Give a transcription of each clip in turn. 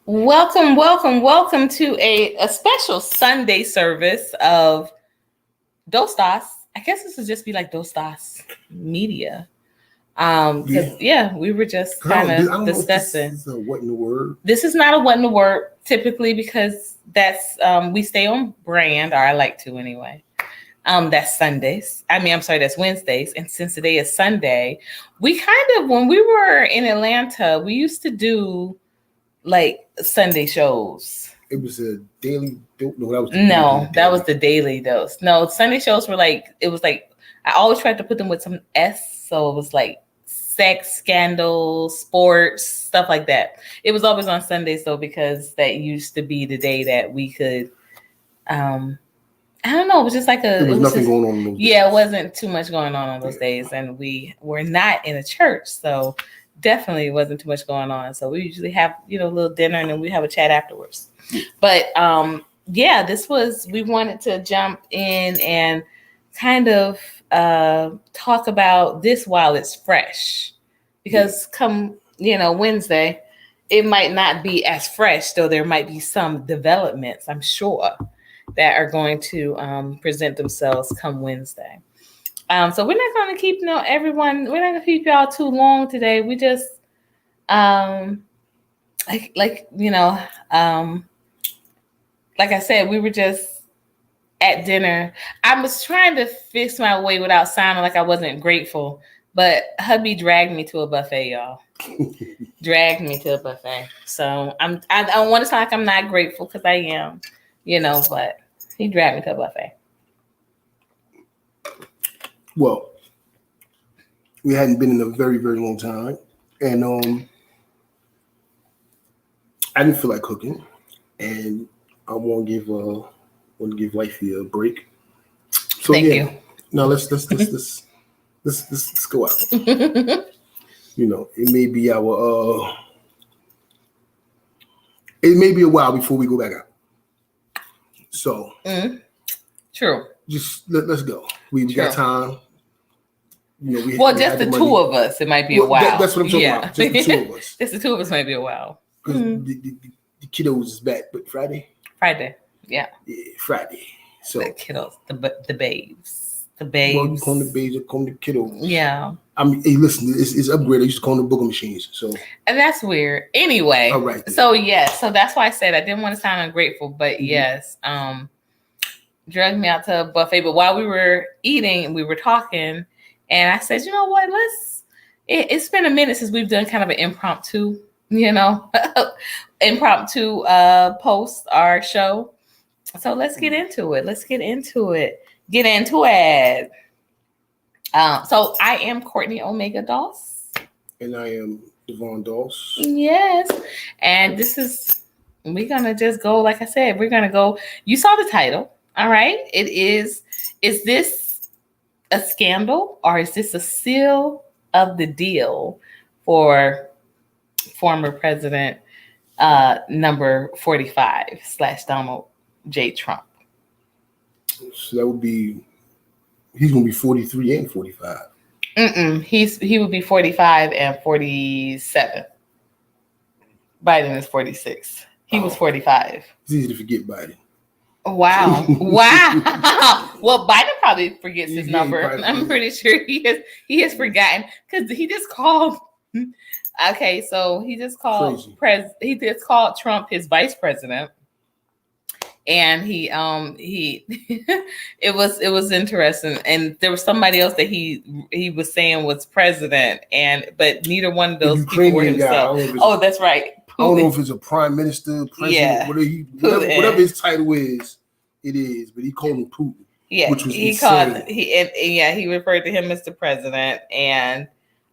Welcome to a special Sunday service of Dostas. I guess this would just be like Dostas Media. Because we were just kind of discussing. This is what in the word? This is not a what in the word typically because that's we stay on brand, or I like to anyway. That's Sundays. That's Wednesdays. And since today is Sunday, we when we were in Atlanta, we used to do like Sunday shows. It was a daily dose. That was the daily dose. No, Sunday shows were it was like I always tried to put them with some S, so it was like sex, scandals, sports, stuff like that. It was always on Sundays though, because that used to be the day that we could I don't know. It was just like there was nothing going on those days. Yeah, it wasn't too much going on those days, and we were not in a church, so definitely wasn't too much going on. So we usually have a little dinner, and then we have a chat afterwards. But we wanted to jump in and kind of talk about this while it's fresh, because come Wednesday, it might not be as fresh, though there might be some developments, I'm sure, that are going to present themselves come Wednesday. So we're not going to keep everyone. We're not going to keep y'all too long today. We just like I said, we were just at dinner. I was trying to fix my way without sounding like I wasn't grateful, but hubby dragged me to a buffet, y'all. Dragged me to a buffet. So I don't want to sound like I'm not grateful, because I am, but he dragged me to a buffet. Well, we hadn't been in a very, very long time, and I didn't feel like cooking, and I want to give Wifey a break. So Thank you. Now let's go out. It may be it may be a while before we go back out. So true. Just let's go. We got time. Just the two of us. It might be a while. That's what I'm talking about. Just the two of us. Just the two of us might be a while. Because the kiddos is back, but Friday. Yeah, Friday. So the kiddos, the babes. Well, you call them the babes, you call them the kiddos. Yeah. Hey, listen, it's upgraded. You just call them booger machines. So. And that's weird. Anyway. All right. Then. So yes. So that's why I said I didn't want to sound ungrateful, but yes. Dragged me out to a buffet. But while we were eating, we were talking, and I said, you know what? It's been a minute since we've done kind of an impromptu, post our show. So let's get into it. So I am Courtney Omega Doss. And I am Devon Doss. Yes. And we're going to just go, like I said, we're going to go. You saw the title. All right. Is this a scandal, or is this a seal of the deal for former President number 45 / Donald J. Trump? So that would be, he's going to be 43 and 45. He would be 45 and 47. Biden is 46. He was 45. It's easy to forget Biden. Wow. Well, Biden probably forgets his number. I'm pretty sure he has forgotten, because he just called. Okay, so he just called Trump his vice president. And he it was interesting, and there was somebody else that he was saying was president, but neither one of those people were himself. Oh, that's right. Putin. I don't know if it's a prime minister, president, whatever his title is, it is, but he called him Putin. Yeah, which was he referred to him as the president, and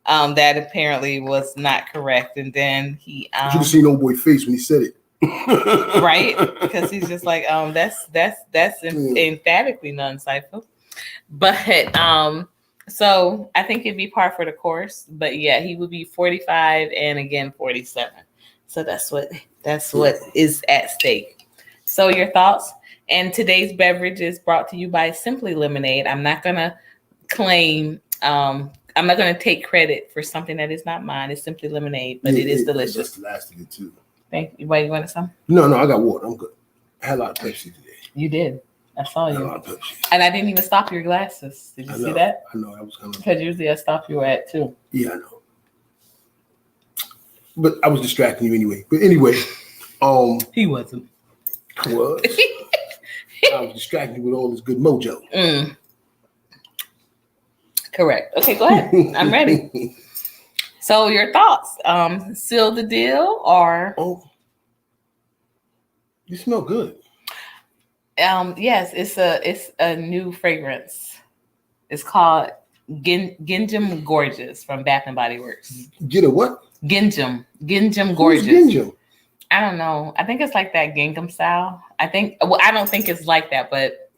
that apparently was not correct. And then he you should have seen old boy's face when he said it. Right, because he's just like that's emphatically non-cipher. But so I think it'd be par for the course. But yeah, he would be 45 and again 47. So that's what is at stake. So your thoughts? And today's beverage is brought to you by Simply Lemonade. I'm not gonna claim I'm not gonna take credit for something that is not mine. It's Simply Lemonade, but it is delicious. That's the last of it too. Thank you. Wait, you wanted some? No, I got water. I'm good. I had a lot of Pepsi today. You did. I saw I had a you. lot of Pepsi. And I didn't even stop your glasses. Did you see that? I know. I was kind of. Because usually I stop you at 2. Yeah, I know. But I was distracting you anyway. But anyway, he wasn't. I was. I was distracting you with all this good mojo. Correct. Okay, go ahead. I'm ready. So your thoughts? Seal the deal or? Oh, you smell good. Yes, it's a new fragrance. It's called Gingham Gorgeous from Bath and Body Works. Get a what? Gingham Gorgeous. Who's Gingham? I don't know. I think it's like that gingham style. I don't think it's like that, but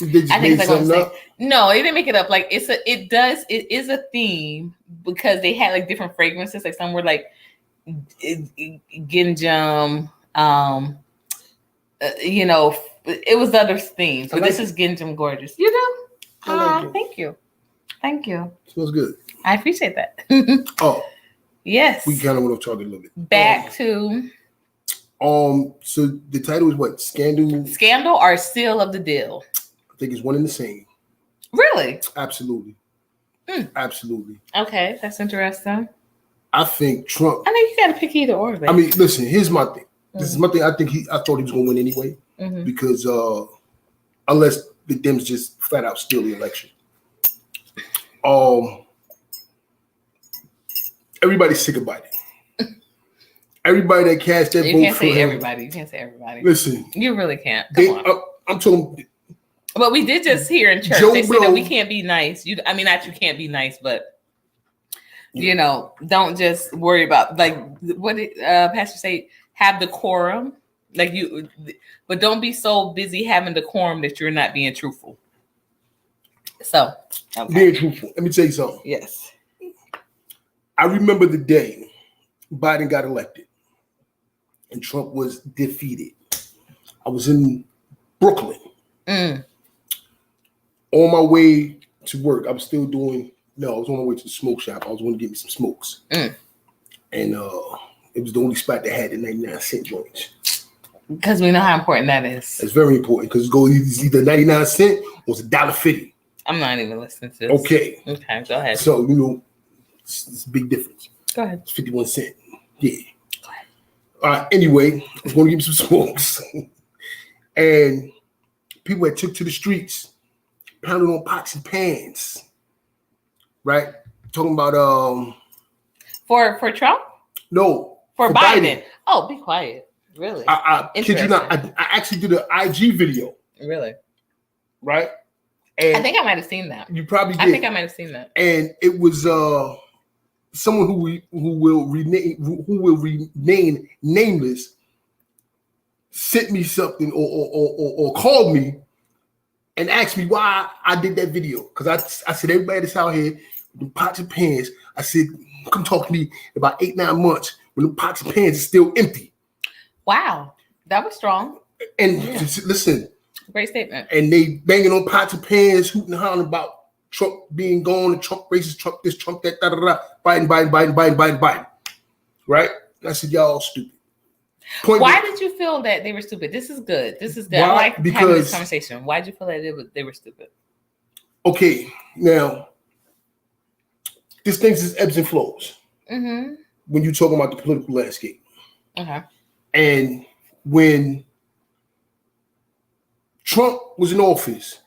I think it's like up? No, they didn't make it up. Like it is a theme because they had like different fragrances. Like some were like gingham, it was the other themes. But this is Gingham Gorgeous. You do? Like thank you. Thank you. Smells good. I appreciate that. Oh. Yes. We kind of want to talk a little bit. Back to. So the title is what? Scandal or Seal of the Deal? I think it's one and the same. Really? Absolutely. Absolutely. Okay, that's interesting. I think Trump. I think you got to pick either or. Baby. I mean, listen. Here's my thing. This is my thing. I thought he was going to win anyway because unless the Dems just flat out steal the election. Everybody's sick about it. Everybody that cast that vote for him. You can't say everybody. Listen. You really can't. Come on. I'm telling. But we did just hear in church. They said that we can't be nice. You can't be nice, but don't just worry about like what did Pastor say? Have decorum, but don't be so busy having decorum that you're not being truthful. So being truthful. Let me tell you something. Yes. I remember the day Biden got elected and Trump was defeated. I was in Brooklyn. On my way to work. I was still I was on my way to the smoke shop. I was going to get me some smokes. And it was the only spot that had the 99-cent joints. Because we know how important that is. It's very important because it's either 99 cents or it's $1.50. I'm not even listening to this. Okay, go ahead. So, it's a big difference. Go ahead. It's 51 cents. Yeah. Go ahead. All right. Anyway, I was going to give me some smokes. And people that took to the streets, pounding on pots and pans. Right? Talking about For Trump? No. For Biden. Oh, be quiet. Really? I kid you not. I actually did an IG video. Really? Right? And I think I might have seen that. You probably did. I think I might have seen that. And it was someone who will remain nameless sent me something or called me and asked me why I did that video. Because I said everybody that's out here with the pots and pans, I said, come talk to me in about 8-9 months when the pots and pans are still empty. Wow. That was strong. And listen. Great statement. And they banging on pots and pans, hooting and hollering about Trump being gone, and Trump racist, Trump this, Trump that, Biden. Right? And I said, y'all stupid. Why did you feel that they were stupid? This is good. Why? I like having this conversation. Why did you feel that they were stupid? Okay, now, this thing is ebbs and flows. When you're talking about the political landscape. Okay. And when Trump was in office,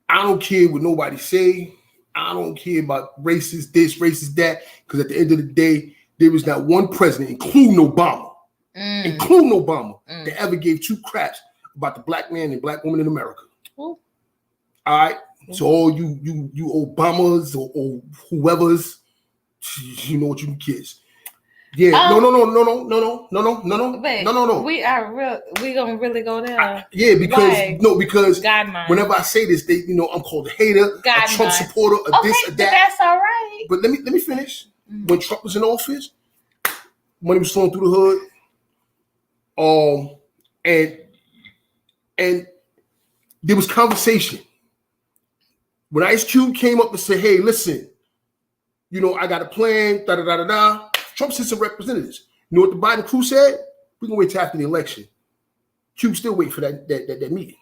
I don't care what nobody say. I don't care about racist this, racist that, because at the end of the day, there was not one president, including Obama, that ever gave 2 craps about the black man and black woman in America. All right? So all you Obamas or whoever's, you know what you can kiss. Yeah, no. We gonna really go there. Because whenever I say this, I'm called a hater, a Trump supporter, this, or that. That's all right. But let me finish. When Trump was in office, money was flowing through the hood. And there was conversation. When Ice Cube came up and said, "Hey, listen, I got a plan." Trump sent some representatives. You know what the Biden crew said? We're gonna wait till after the election. Q still waiting for that meeting.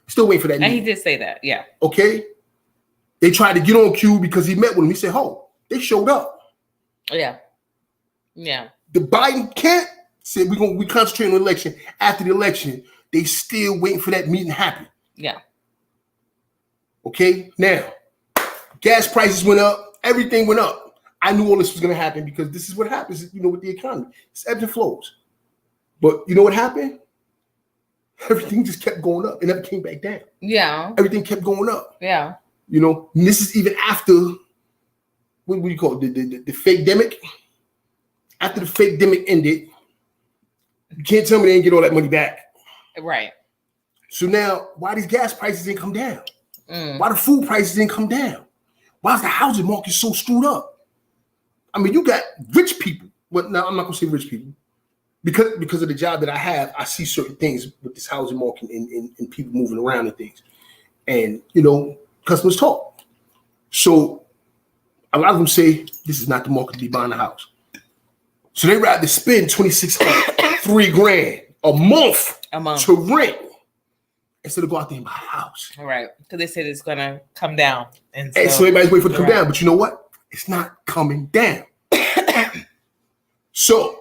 Still waiting for that meeting. And he did say that, yeah. Okay. They tried to get on Q because he met with him. He said, "Oh, they showed up." Yeah. Yeah. The Biden can't say we concentrate on the election. After the election, they still waiting for that meeting to happen. Yeah. Okay. Now, gas prices went up. Everything went up. I knew all this was going to happen because this is what happens, with the economy. It's ebbs and flows. But you know what happened? Everything just kept going up. It never came back down. Yeah. Everything kept going up. Yeah. And this is even after, what do you call it? The fake demic. After the fake demic ended, you can't tell me they didn't get all that money back. Right. So now, why these gas prices didn't come down? Why the food prices didn't come down? Why is the housing market so screwed up? I mean, you got rich people. Well, now I'm not gonna say rich people. Because of the job that I have, I see certain things with this housing market and people moving around and things. And, customers talk. So a lot of them say, this is not the market to be buying a house. So they rather spend $2,600, $3,000 a month to rent instead of go out there and buy a house. All right. Because they said it's going to come down. And so everybody's waiting for it to come down. But you know what? It's not coming down. So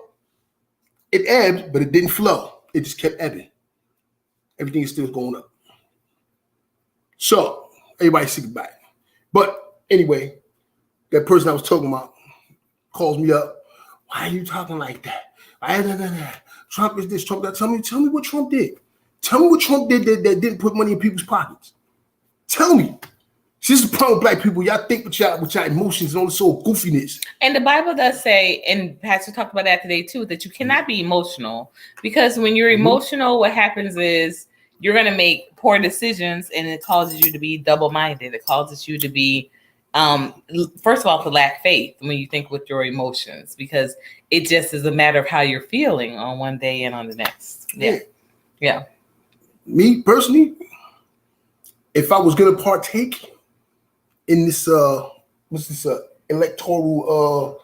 it ebbed, but it didn't flow. It just kept ebbing. Everything is still going up. So everybody see goodbye. But anyway, that person I was talking about calls me up. Why are you talking like that? Trump is this, Trump that. Tell me what Trump did. Tell me what Trump did that didn't put money in people's pockets. Tell me. See, this is the problem with black people. Y'all think with your emotions and all this sort of goofiness. And the Bible does say, and Pastor talked about that today too, that you cannot be emotional, because when you're emotional, what happens is you're going to make poor decisions, and it causes you to be double-minded. It causes you to be, first of all, to lack faith when you think with your emotions, because it just is a matter of how you're feeling on one day and on the next. Yeah. Me personally, if I was going to partake in this electoral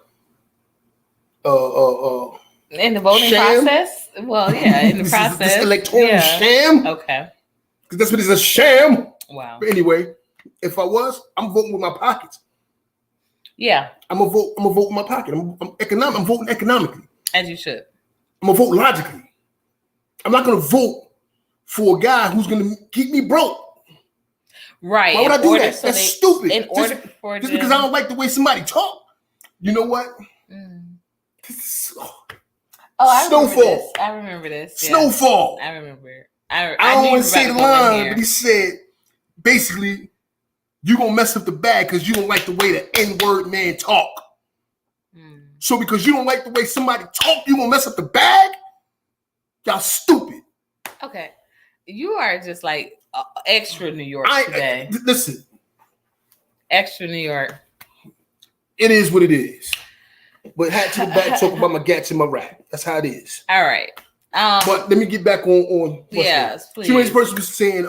in the voting sham? Process? Well, yeah, in the process. This electoral sham? Okay. Because that's what it's, a sham. Wow. But anyway, if I was, I'm voting with my pockets. Yeah. I'm gonna vote with my pocket. I'm voting economically. As you should. I'm gonna vote logically. I'm not gonna vote for a guy who's gonna keep me broke. Right. Why would I do that? That's stupid. Just because I don't like the way somebody talk. You know what? Snowfall. I remember this. Yeah. Snowfall. I remember. I don't want to say the line, but he said, basically, you gonna mess up the bag because you don't like the way the N-word man talk. So because you don't like the way somebody talk, you gonna mess up the bag? Y'all stupid. Okay. You are just like extra New York today. Listen. Extra New York. It is what it is. But hat to the back, talk about my gats and my rap. That's how it is. All right. But let me get back on yes, please. This person was saying,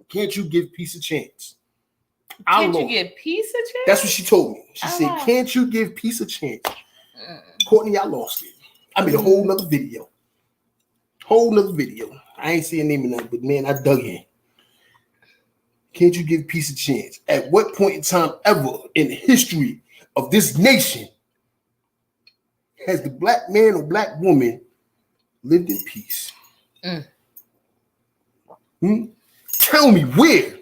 can't you give peace a chance? Can't you give peace a chance? That's what she told me. She said, can't you give peace a chance? Courtney, I lost it. I made a whole nother video. I ain't saying name of none, but man, I dug in. Can't you give peace a chance? At what point in time ever in the history of this nation has the black man or black woman lived in peace? Tell me where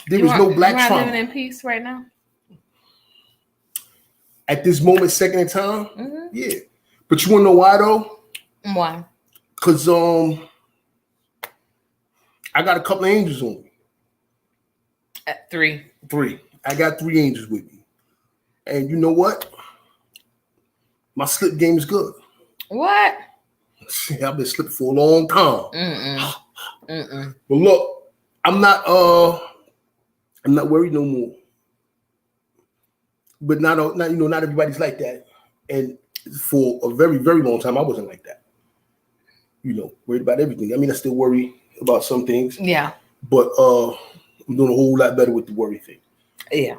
there is no black trauma. Living in peace right now? At this moment, second in time? Yeah. But you want to know why though? Why? Because I got a couple of angels on me. Three. I got 3 angels with me. And you know what? My slip game is good. What? I've been slipping for a long time. But look, I'm not worried no more. But not everybody's like that. And for a very, very long time, I wasn't like that. Worried about everything. I mean, I still worry about some things. Yeah. But I'm doing a whole lot better with the worry thing. Yeah.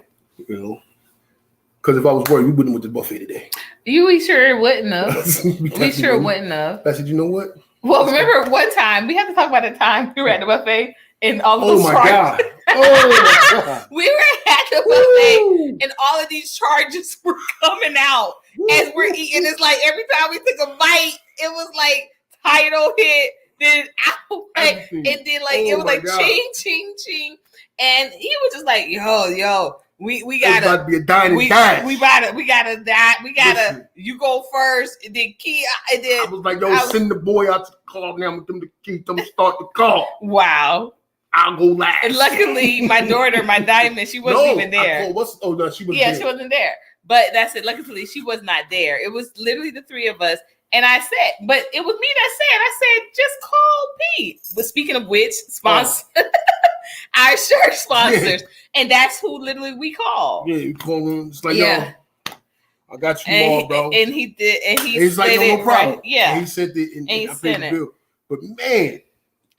Because if I was worried, we wouldn't went to the buffet today. We sure wouldn't have. we sure wouldn't have. I said, you know what? Well, remember one time, we had to talk about the time we were at the buffet and all of those charges. Oh my God. We were at the buffet and all of these charges were coming out as we're eating. It's like every time we took a bite, it was like title hit, then out, like, and then like it was like God. Ching, ching, ching. And he was just like, yo, we gotta about to be a dine and dash. We gotta die. Listen. You go first, and then key, and then I was like, send the boy out to the car now with them the key. Them start the car. Wow. I'll go last. And luckily, my daughter, my diamond, she wasn't even there. No, she wasn't. Yeah, she wasn't there. But that's it. Luckily, she was not there. It was literally the three of us. And I said, but it was me that said, just call Pete. But speaking of which, sponsor our shirt sponsors. And that's who literally we call. Yeah, you call them. It's like, yo, I got you all, bro. And he did. And he's like, no problem. Right. Yeah. And he said that, and he I paid the bill. But man,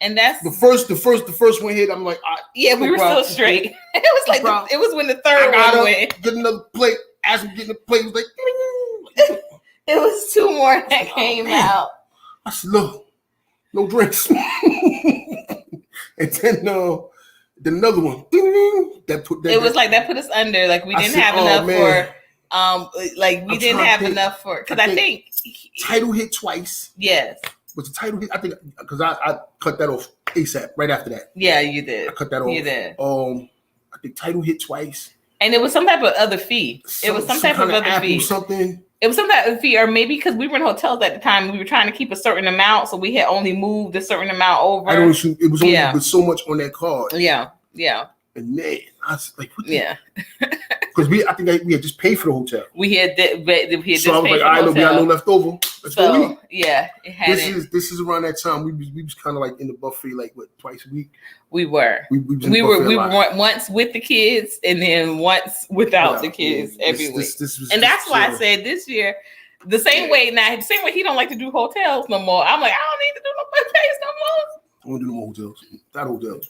and that's the first one hit. I'm like, we were still straight. It was like it was when the third one went. Get another plate. As we getting the plate, it was like. It was two more that came out. I said, look, no drinks. And then another one. It was like that put us under. Like we didn't have enough for like we didn't have enough for because I think title hit twice. Yes. Was the title hit? I think because I cut that off ASAP right after that. Yeah, you did. I cut that off. You did. I think title hit twice. And it was some type of other fee. It was some type of other fee. Something. It was some type of fee, or maybe because we were in hotels at the time, we were trying to keep a certain amount, so we had only moved a certain amount over. I don't. It was only with so much on that card. Yeah. And man, I was like, what because I think we had just paid for the hotel. We had just paid for the so I was like, I know we got no left over. Let's go eat. Yeah, this is around that time. We was kind of like in the buffet, like what, twice a week. We were. We were once with the kids and then once without the kids every week. And that's why I said this year, the same way he don't like to do hotels no more. I'm like, I don't need to do no buffets no more. I want to do no more hotels. Not hotels.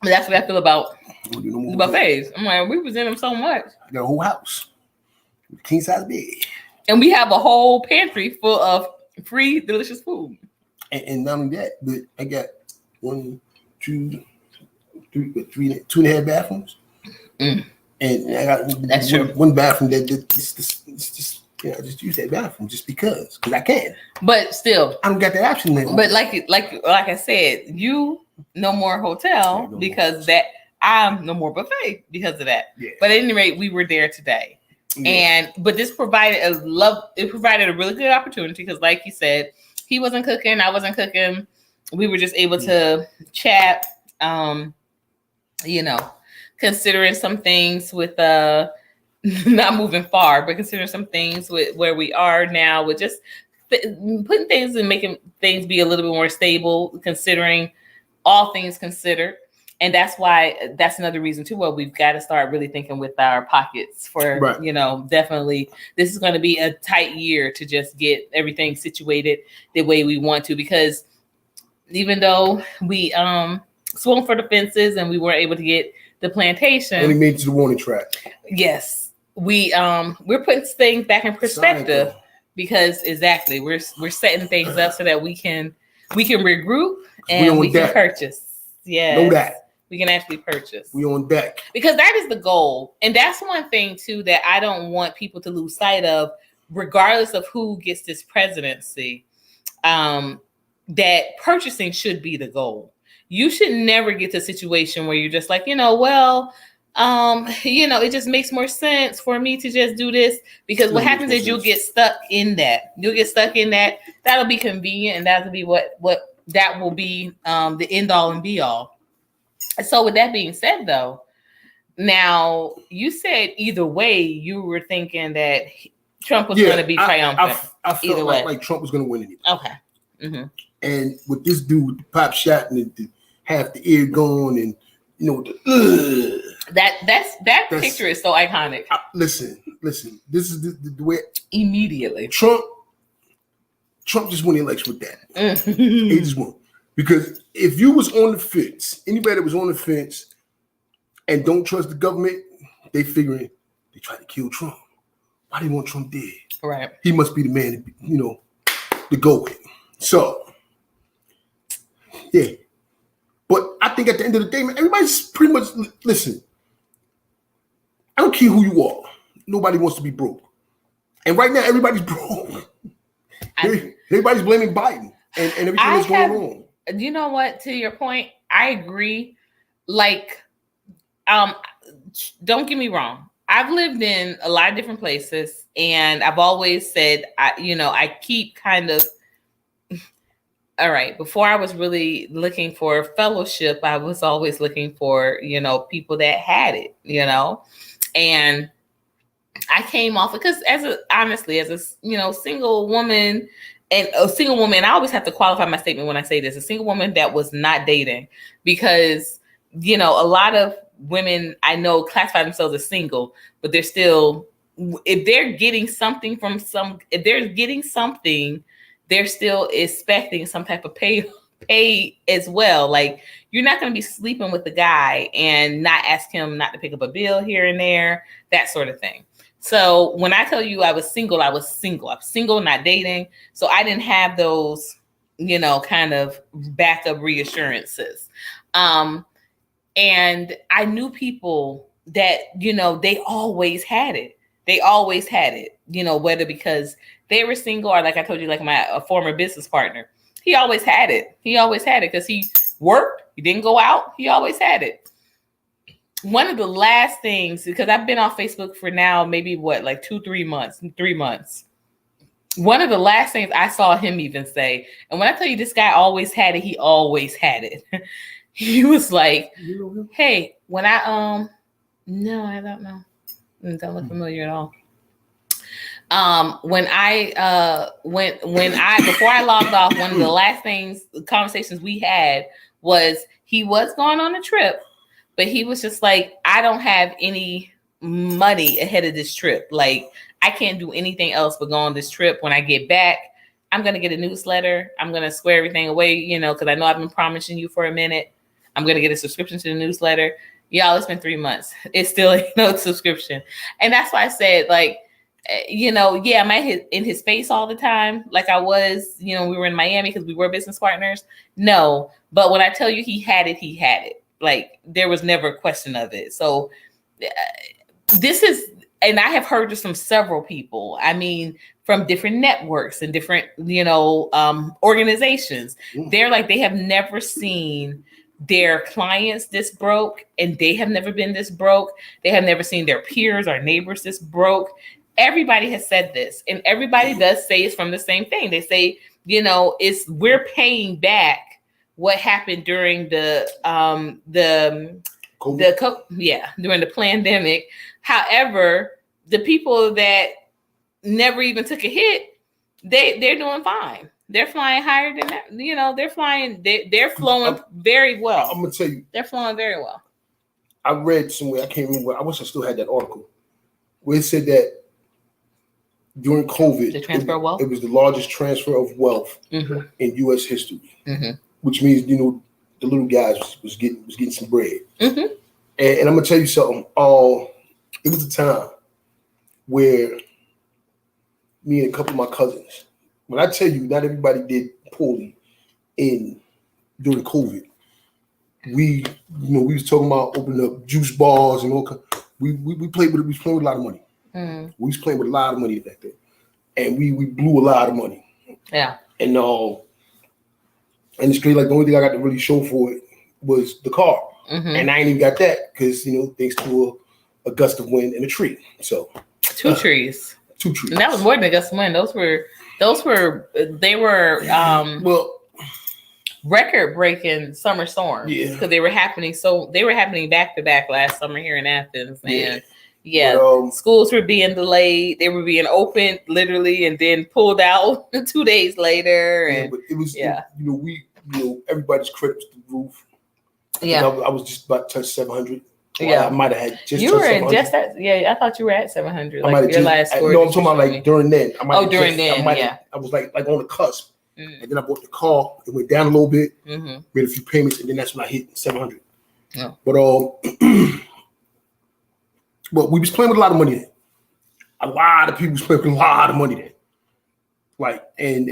But that's what I feel about the buffets. I'm like, we was in them so much. I got a whole house, king size bed, and we have a whole pantry full of free delicious food. And not only that, but I got 1, 2, 3, 2.5 bathrooms, and I got one bathroom that just just use that bathroom just because I can. But still, I don't got that option now. But like I said, you. No more hotel because that I'm no more buffet because of that. Yeah. But at any rate, we were there today. Yeah. But this provided a really good opportunity because like you said, he wasn't cooking, I wasn't cooking. We were just able to chat, considering some things with not moving far, but considering some things with where we are now with just putting things and making things be a little bit more stable, considering all things considered. And that's another reason too. Well, we've got to start really thinking with our pockets for, definitely this is going to be a tight year to just get everything situated the way we want to, because even though we swung for the fences and we weren't able to get the plantation. And we made it to the warning track. Yes. We're putting things back in perspective because exactly we're setting things up so that we can regroup and we can purchase. Yeah. Know that. We can actually purchase. We on deck. Because that is the goal. And that's one thing too that I don't want people to lose sight of, regardless of who gets this presidency, that purchasing should be the goal. You should never get to a situation where you're just like, it just makes more sense for me to just do this, because what happens is you'll get stuck in that. That'll be convenient, and that'll be what that will be the end all and be all. So with that being said, though, now you said either way you were thinking that Trump was going to be triumphant. I felt like Trump was going to win it. Okay. Mm-hmm. And with this dude with the pop shot and half the ear gone, and that picture is so iconic. Listen. This is the way. Immediately, Trump just won the election with that. He just won. Because if you was on the fence, anybody that was on the fence and don't trust the government, they figuring they try to kill Trump. Why do you want Trump dead? Right. He must be the man, to go with. So, yeah. But I think at the end of the day, man, everybody's pretty much, listen, I don't care who you are. Nobody wants to be broke. And right now, everybody's broke. Everybody's blaming Biden and everything that's going on. You know what? To your point, I agree. Like, don't get me wrong. I've lived in a lot of different places, and I've always said, I keep kind of, all right, before I was really looking for fellowship, I was always looking for, people that had it, and I came off because as a single woman, and a single woman, I always have to qualify my statement when I say this, a single woman that was not dating, because, a lot of women I know classify themselves as single, but they're still, if they're getting something they're still expecting some type of pay as well. Like, you're not going to be sleeping with the guy and not ask him not to pick up a bill here and there, that sort of thing. So when I tell you I was single, I was single, not dating. So I didn't have those, kind of backup reassurances. And I knew people that, they always had it. Whether because they were single or, like I told you, like a former business partner, he always had it. Because he worked, he didn't go out. He always had it. One of the last things, because I've been off Facebook for now, maybe 3 months. One of the last things I saw him even say, and when I tell you this guy always had it, he always had it. He was like, hey, when I, no, I don't know. It don't look familiar at all. Before I logged off, one of the last conversations we had was he was going on a trip, but he was just like, I don't have any money ahead of this trip. Like, I can't do anything else but go on this trip. When I get back, I'm going to get a newsletter. I'm going to square everything away, because I know I've been promising you for a minute. I'm going to get a subscription to the newsletter. Y'all, it's been 3 months. It's still no subscription. And that's why I said, like, am I in his face all the time? Like I was, we were in Miami because we were business partners. No, but when I tell you he had it. Like, there was never a question of it. So this is, and I have heard this from several people. I mean, from different networks and different, organizations. They're like, they have never seen their clients this broke, and they have never been this broke. They have never seen their peers or neighbors this broke. Everybody has said this, and everybody does say it's from the same thing. They say, we're paying back what happened during during the pandemic. However, the people that never even took a hit, they're doing fine. They're flying higher than that. They're flowing very well. I'm gonna tell you, they're flowing very well. I read somewhere, I can't remember. I wish I still had that article where it said that during COVID, the transfer of wealth, it was the largest transfer of wealth in U.S. history, which means the little guys was getting some bread. And I'm gonna tell you something. It was a time where me and a couple of my cousins, when I tell you, not everybody did poorly during COVID. We was talking about opening up juice bars and all. We played with a lot of money. We was playing with a lot of money back then, and we blew a lot of money. Yeah. And it's crazy. Like, the only thing I got to really show for it was the car, and I ain't even got that because thanks to a gust of wind and a tree. So two trees. And that was more than a gust of wind. They were record-breaking summer storms because they were happening. So they were happening back to back last summer here in Athens, and schools were being delayed. They were being opened literally and then pulled out 2 days later. And but it was everybody's credit was the roof. Yeah, I was just about to touch 700. Yeah, I might have had just. You were just at I thought you were at 700. Like your last score. No, I'm talking about like during then. I was like on the cusp, and then I bought the car. It went down a little bit, made a few payments, and then that's when I hit 700. Yeah. But but we was playing with a lot of money. a lot of people spent a lot of money then. Like, and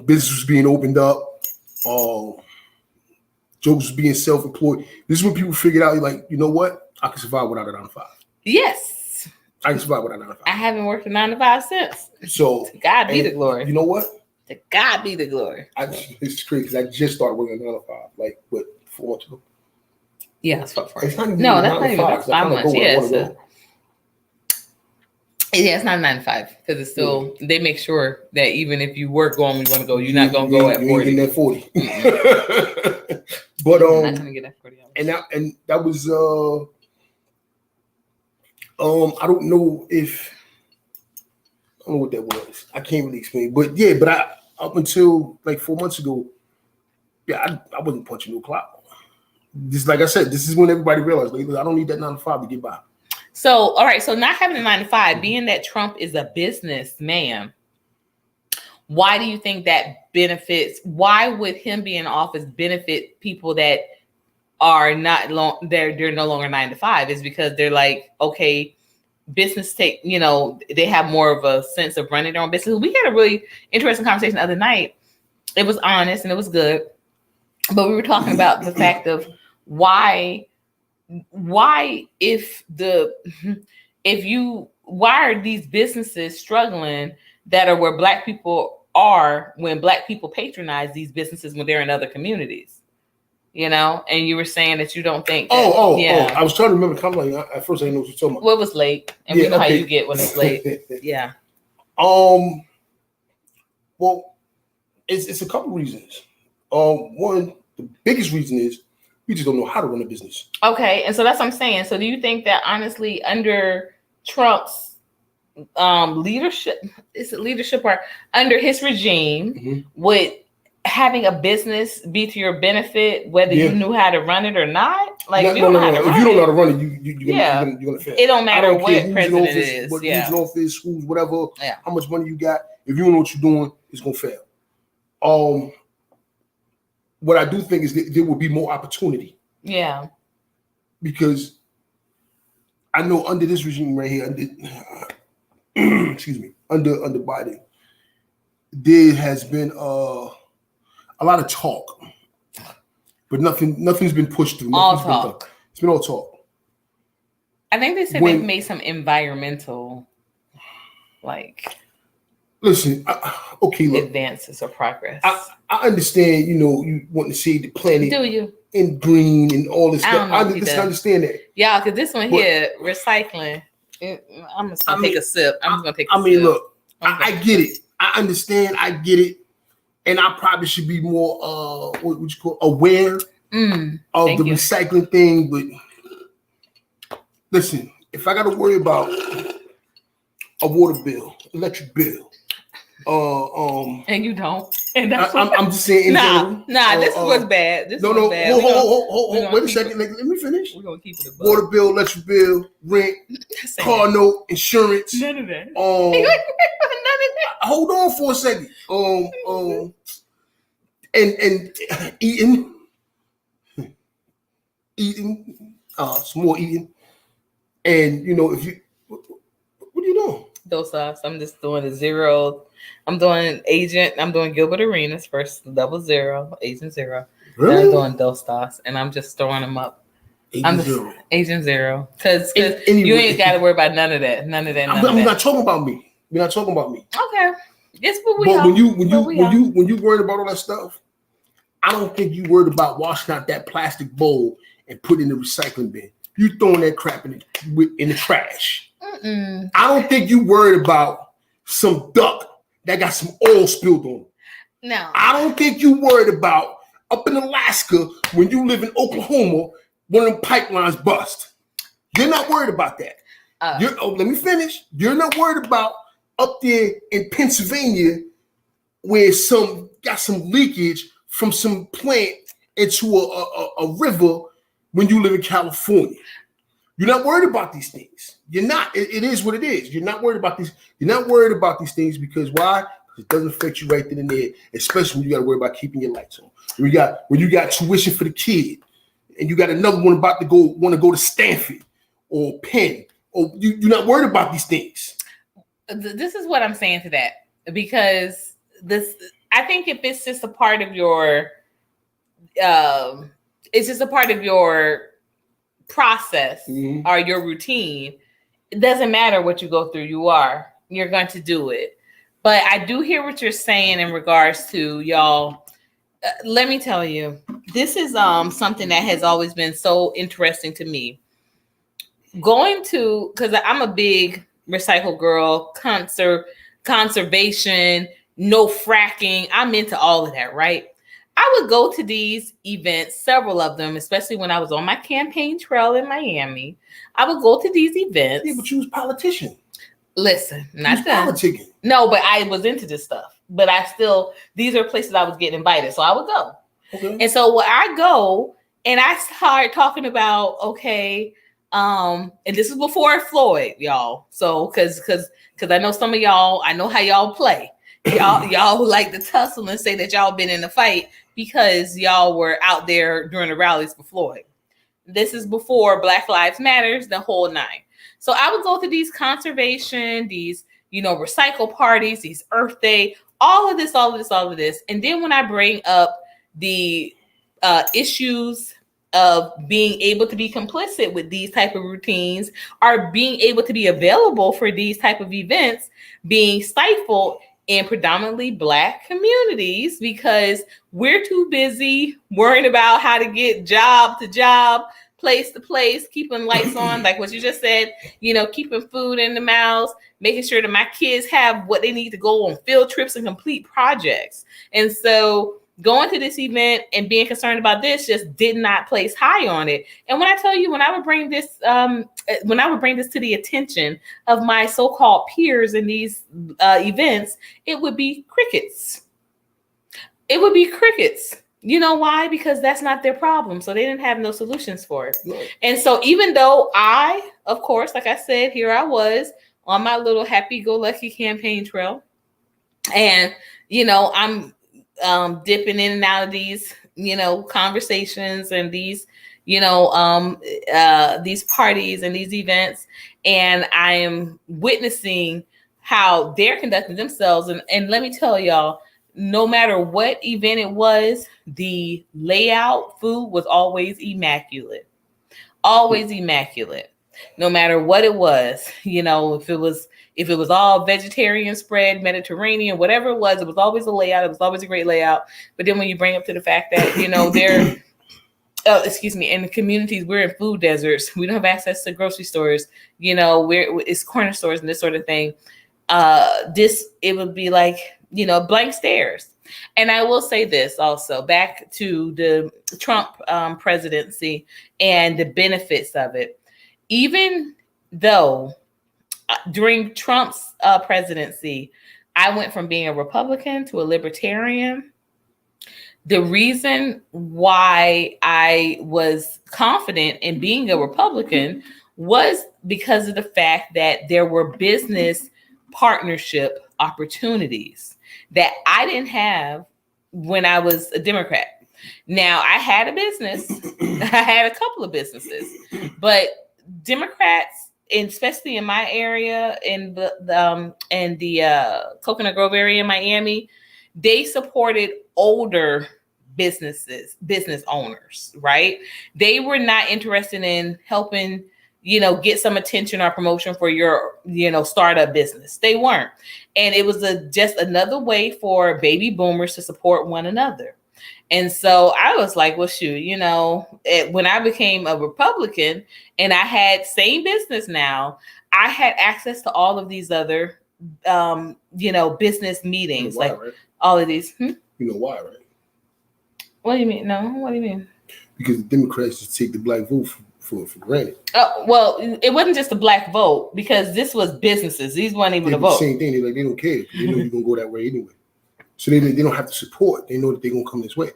business was being opened up. Jokes was being self-employed. This is when people figured out, like, you know what? I can survive without a 9 to 5. Yes. I can survive without a 9 to 5. I haven't worked a 9 to 5 since. So to God be the glory. You know what? To God be the glory. It's crazy because I just started working a 9 to 5, like, 4 months ago. Yeah, it's not even that's not even 5 months. Yeah, it's not 9 to 5 because it's still they make sure that even if you work going, you want to go, you're not gonna go at 40. You ain't getting that 40. But I'm not gonna get that 40 hours. And that was I don't know what that was. I can't really explain. But yeah, I up until like 4 months ago, yeah, I wasn't punching no clock. This, like I said, this is when everybody realized, like, I don't need that 9 to 5 to get by. So, all right. So not having a 9 to 5, being that Trump is a businessman, why do you think that benefits? Why would him being in office benefit people that are not they're no longer 9 to 5? Is because they're like, okay, business they have more of a sense of running their own business. We had a really interesting conversation the other night. It was honest and it was good, but we were talking about the fact of why are these businesses struggling that are where Black people are when Black people patronize these businesses when they're in other communities, and you were saying that you don't think that, I was trying to remember. At first I didn't know what you're talking about. Well, it was late, and we know how you get when it's late. Yeah. Well, it's a couple reasons. One, the biggest reason is we just don't know how to run a business. Okay, and so that's what I'm saying. So do you think that honestly, under Trump's leadership or under his regime, would having a business be to your benefit, whether you knew how to run it or not? Like, if you don't know how to run it, you're gonna fail. It don't matter what president it is. Who's in office, who's whatever, how much money you got. If you don't know what you're doing, it's gonna fail. What I do think is that there will be more opportunity. Yeah. Because I know under this regime right here, under Biden, there has been a lot of talk, but nothing's been pushed through. All talk. It's been all talk. I think they said they've made some environmental, listen, advances or progress. I understand, you want to see the planet. Do you? In green and all this stuff. I understand that. Yeah, because this one here, recycling. I'm just gonna take a sip. Look, I get it. I understand. I get it. And I probably should be more aware of the recycling thing. But listen, if I got to worry about a water bill, electric bill, and you don't, and that's I'm just saying. This was bad. Hold, wait a second. Let me finish. We're gonna keep it above. Water bill, electric bill, rent, car note, insurance. None of that. None of that. Hold on for a second. And eating, some more eating, and if you, what are you doing? Those sauce. I'm just doing a 0. I'm doing Gilbert Arenas first, double 0, Agent 0. Really? Then I'm doing Dos Dos, and I'm just throwing them up. Agent 0. Because you ain't got to worry about none of that. I'm not talking about me. We're not talking about me. Okay. Yes, but when you worried about all that stuff, I don't think you worried about washing out that plastic bowl and putting it in the recycling bin. You throwing that crap in the trash. I don't think you worried about some duck that got some oil spilled on it. No. I don't think you worried about up in Alaska when you live in Oklahoma, one of them pipelines bust. You're not worried about that. Let me finish. You're not worried about up there in Pennsylvania where got some leakage from some plant into a river when you live in California. You're not worried about these things. You're not. It is what it is. You're not worried about these. You're not worried about these things because why? It doesn't affect you right then and there. Especially when you got to worry about keeping your lights on. When you got tuition for the kid, and you got another one want to go to Stanford or Penn, or you're not worried about these things. this is what I'm saying to that, because I think if it's just a part of your, it's just a part of your process or your routine. It doesn't matter what you go through. You're going to do it. But I do hear what you're saying in regards to y'all. Let me tell you, this is something that has always been so interesting to me. Because I'm a big recycle girl, conservation, no fracking. I'm into all of that, right? I would go to these events, several of them, especially when I was on my campaign trail in Miami. I would go to these events. Yeah, but you was politician. Listen, not that. Politicking. No, but I was into this stuff. But these are places I was getting invited, so I would go. Okay. And so when I go and I start talking about, okay, and this is before Floyd, y'all. So because I know some of y'all, I know how y'all play. Y'all like to tussle and say that y'all been in the fight because y'all were out there during the rallies for Floyd. This is before Black Lives Matters, the whole nine. So I would go to these conservation, these, recycle parties, these Earth Day, all of this. And then when I bring up the issues of being able to be complicit with these type of routines, or being able to be available for these type of events, being stifled in predominantly Black communities because we're too busy worrying about how to get job to job, place to place, keeping lights on, like what you just said, keeping food in the mouths, making sure that my kids have what they need to go on field trips and complete projects. And so going to this event and being concerned about this just did not place high on it. And when I tell you, when I would bring this to the attention of my so-called peers in these events, it would be crickets. It would be crickets. You know why? Because that's not their problem. So they didn't have no solutions for it. No. And so even though I, of course, like I said, here I was on my little happy-go-lucky campaign trail, and I'm dipping in and out of these, conversations and these, these parties and these events. And I am witnessing how they're conducting themselves. And let me tell y'all, no matter what event it was, the layout, food was always immaculate. Always immaculate. No matter what it was, if it was all vegetarian spread, Mediterranean, whatever it was always a layout. It was always a great layout. But then when you bring up to the fact that, they're, in the communities, we're in food deserts. We don't have access to grocery stores. It's corner stores and this sort of thing. It would be like, blank stares. And I will say this also, back to the Trump presidency and the benefits of it. Even though during Trump's presidency, I went from being a Republican to a libertarian. The reason why I was confident in being a Republican was because of the fact that there were business partnership opportunities that I didn't have when I was a Democrat. Now, I had a business. I had a couple of businesses, but Democrats, especially in my area, in the Coconut Grove area in Miami, they supported older business owners, right? They were not interested in helping, get some attention or promotion for your, startup business. They weren't. And it was just another way for baby boomers to support one another. And so I was like, well, shoot, when I became a Republican and I had same business now, I had access to all of these other, business meetings, why, right? All of these. You know why, right? What do you mean? No, what do you mean? Because the Democrats just take the Black vote for granted. Oh, well, it wasn't just a Black vote because this was businesses. These weren't even a vote. Same thing. They don't care. They know you're gonna go that way anyway. So they don't have to support. They know that they're gonna come this way.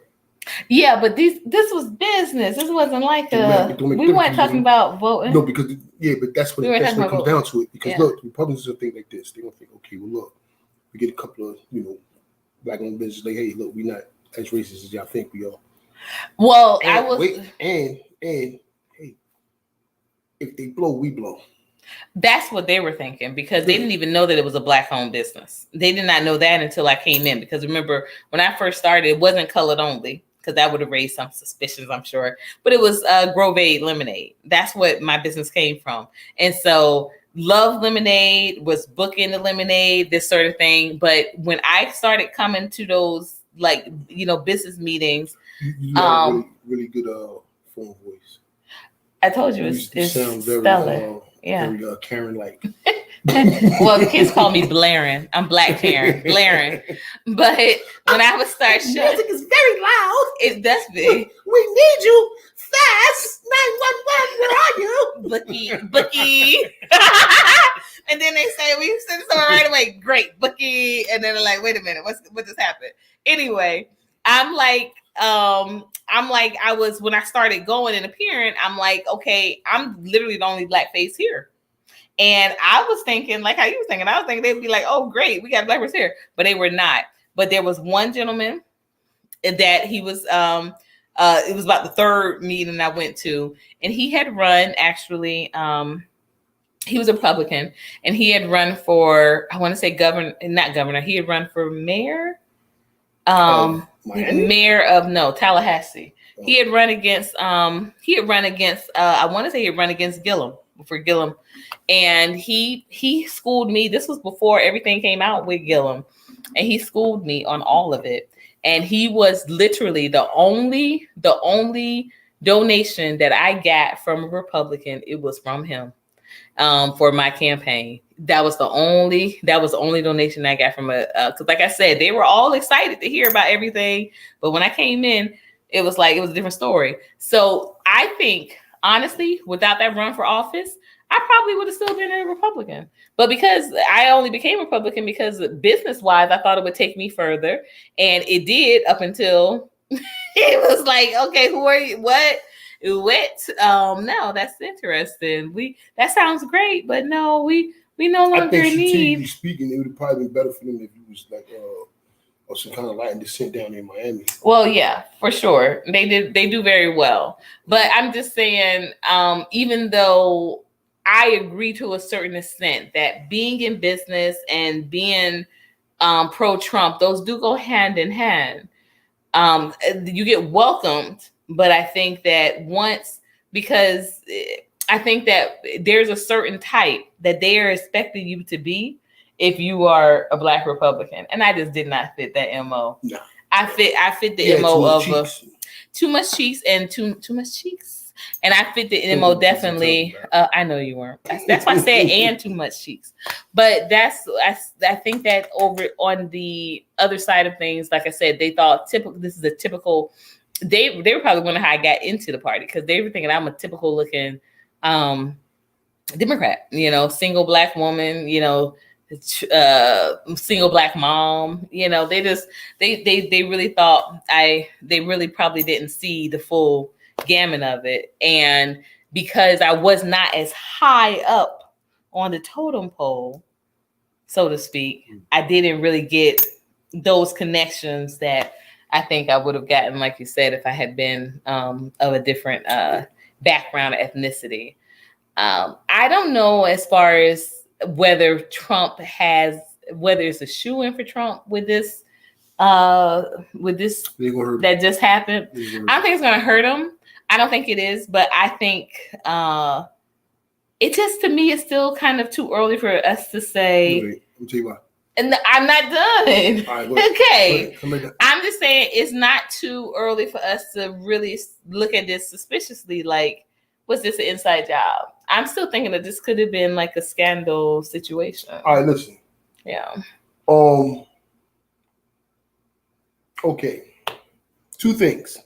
Yeah, but this was business. This wasn't like we weren't talking about voting. No, because but that's what it comes down to it. Because look, Republicans will think like this. They're gonna think, okay, well, look, we get a couple of Black-owned businesses like, hey, look, we're not as racist as y'all think we are. Well, and, hey, if they blow, we blow. That's what they were thinking, because they didn't even know that it was a Black-owned business. They did not know that until I came in, because remember, when I first started, it wasn't colored only, because that would have raised some suspicions, I'm sure. But it was Grove Aid Lemonade. That's what my business came from. And so Love Lemonade was booking the lemonade, this sort of thing. But when I started coming to those, like, business meetings, you have a really good phone voice. I told you it's sound very stellar. very Karen-like. Well, the kids call me Blaring. I'm Black Karen, Blaring. But when I would start showing, music is very loud. That's big. We need you fast. 911, where are you? Bookie. And then they say, we send someone right away. Great, Bookie. And then they're like, wait a minute, what just happened? Anyway, I'm like, I was, when I started going and appearing, I'm like, okay, I'm literally the only Black face here. And I was thinking, like how you were thinking, I was thinking they'd be like, oh, great, we got a Black person here. But they were not. But there was one gentleman that he was, it was about the third meeting I went to. And he had run, actually, he was a Republican. And he had run for, I want to say not governor, he had run for mayor. Mayor of Tallahassee. He had run against I want to say he had run against Gillum, and he schooled me. This was before everything came out with Gillum, and he schooled me on all of it. And he was literally the only donation that I got from a Republican. It was from him for my campaign. That was the only donation I got from because like I said, they were all excited to hear about everything. But when I came in, it was a different story. So I think, honestly, without that run for office, I probably would have still been a Republican. But because I only became a Republican because business-wise, I thought it would take me further. And it did up until it was like, okay, who are you? What? No, that's interesting. That sounds great, but no, we no longer need. Strategically speaking, it would have probably been better for them if it was like or some kind of Latin descent down in Miami. Well, yeah, for sure. They do very well. But I'm just saying, even though I agree to a certain extent that being in business and being pro-Trump, those do go hand in hand. You get welcomed, but I think that because I think that there's a certain type that they are expecting you to be if you are a Black Republican, and I just did not fit that MO. No. I fit the MO of too much cheeks and too much cheeks, and I fit the MO definitely. I know you weren't. That's why I said and too much cheeks, but I think that over on the other side of things, like I said, they thought this is a typical. They were probably wondering how I got into the party because they were thinking I'm a typical looking Democrat, single Black woman, single Black mom, they really thought they really probably didn't see the full gamut of it. And because I was not as high up on the totem pole, so to speak, I didn't really get those connections that I think I would have gotten, like you said, if I had been of a different background or ethnicity. I don't know as far as whether it's a shoe-in for Trump with this that just happened. I don't think it's going to hurt him. I don't think it is, but I think it just, to me, is still kind of too early for us to say. Wait, let me tell you why. And I'm not done. All right, okay. I'm just saying it's not too early for us to really look at this suspiciously. Like, was this an inside job? I'm still thinking that this could have been like a scandal situation. All right, listen. Yeah. Okay. Two things.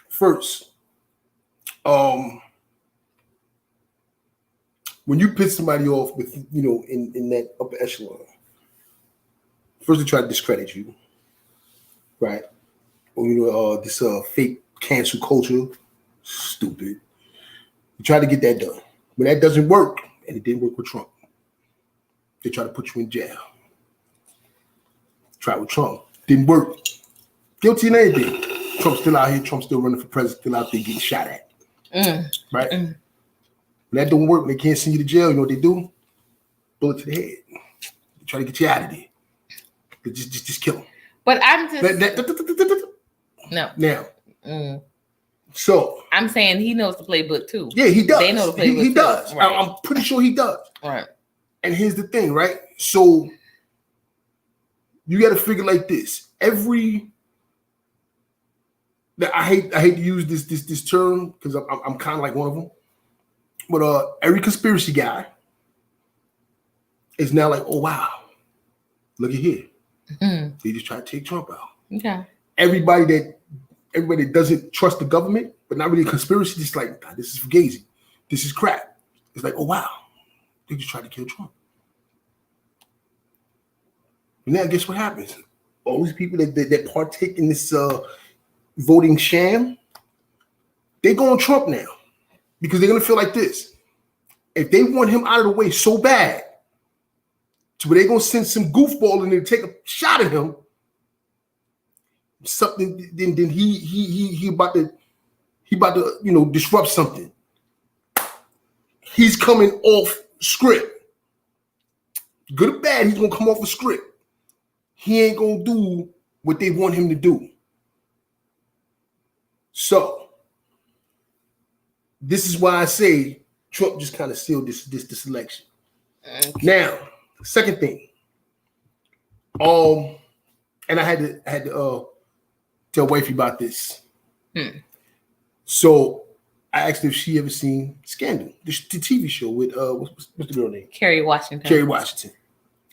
First, when you piss somebody off with, in that upper echelon, first they try to discredit you, right? Or, this fake cancel culture, stupid. You try to get that done. When that doesn't work, and it didn't work with Trump, they try to put you in jail. Try with Trump, didn't work. Guilty in anything. Trump's still out here. Trump's still running for president. Still out there getting shot at. Right. When that don't work, when they can't send you to jail, you know what they do? Bullet to the head. They try to get you out of there. They just kill them. But I'm just no. Now, so I'm saying he knows the playbook too. Yeah, he does. They know the playbook. He does. Right. I'm pretty sure he does. Right. And here's the thing, right? So you got to figure like this. I hate to use this term because I'm kind of like one of them. But every conspiracy guy is now like, oh wow, look at here. They just try to take Trump out. Okay. Everybody that doesn't trust the government, but not really a conspiracy, just like, nah, this is fugazi. This is crap. It's like, oh wow, they just tried to kill Trump. And now guess what happens? All these people that partake in this voting sham, they go on Trump now because they're gonna feel like this. If they want him out of the way so bad, to where they're gonna send some goofball in there to take a shot at him, something then he about to disrupt something. He's coming off script. Good or bad, he's gonna come off a script. He ain't gonna do what they want him to do. So this is why I say Trump just kind of sealed this election. Okay. Now, second thing, and I had to tell wifey about this. So I asked her if she ever seen Scandal, the TV show with what's the girl name? Kerry Washington. Kerry Washington.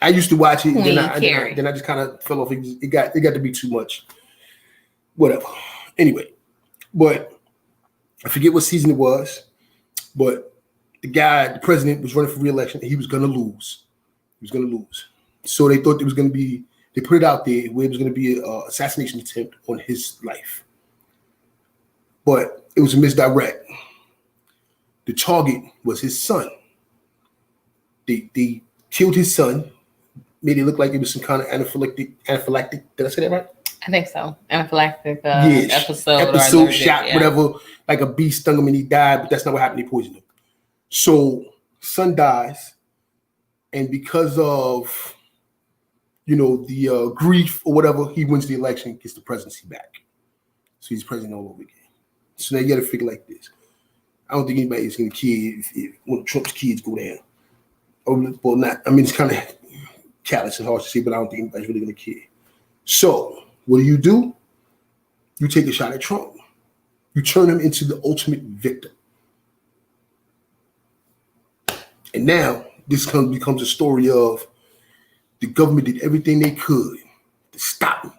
I used to watch it, and then I just kind of fell off. It got to be too much. Whatever. Anyway, but I forget what season it was, but the president was running for re-election, and he was gonna lose. He was gonna lose. So they thought it was gonna be. They put it out there where it was gonna be an assassination attempt on his life, but it was a misdirect. The target was his son. They killed his son. Made it look like it was some kind of anaphylactic. Did I say that right? I think so. Anaphylactic episode shot, yeah. Whatever. Like a bee stung him and he died, but that's not what happened. He poisoned him. So son dies, and because of the grief or whatever, he wins the election, gets the presidency back. So he's president all over again. So now you got to figure like this. I don't think anybody is going to care if one of Trump's kids go down. Well, not. I mean, it's kind of callous and harsh to say, but I don't think anybody's really going to care. So what do? You take a shot at Trump. You turn him into the ultimate victim. And now this becomes a story of the government did everything they could to stop me,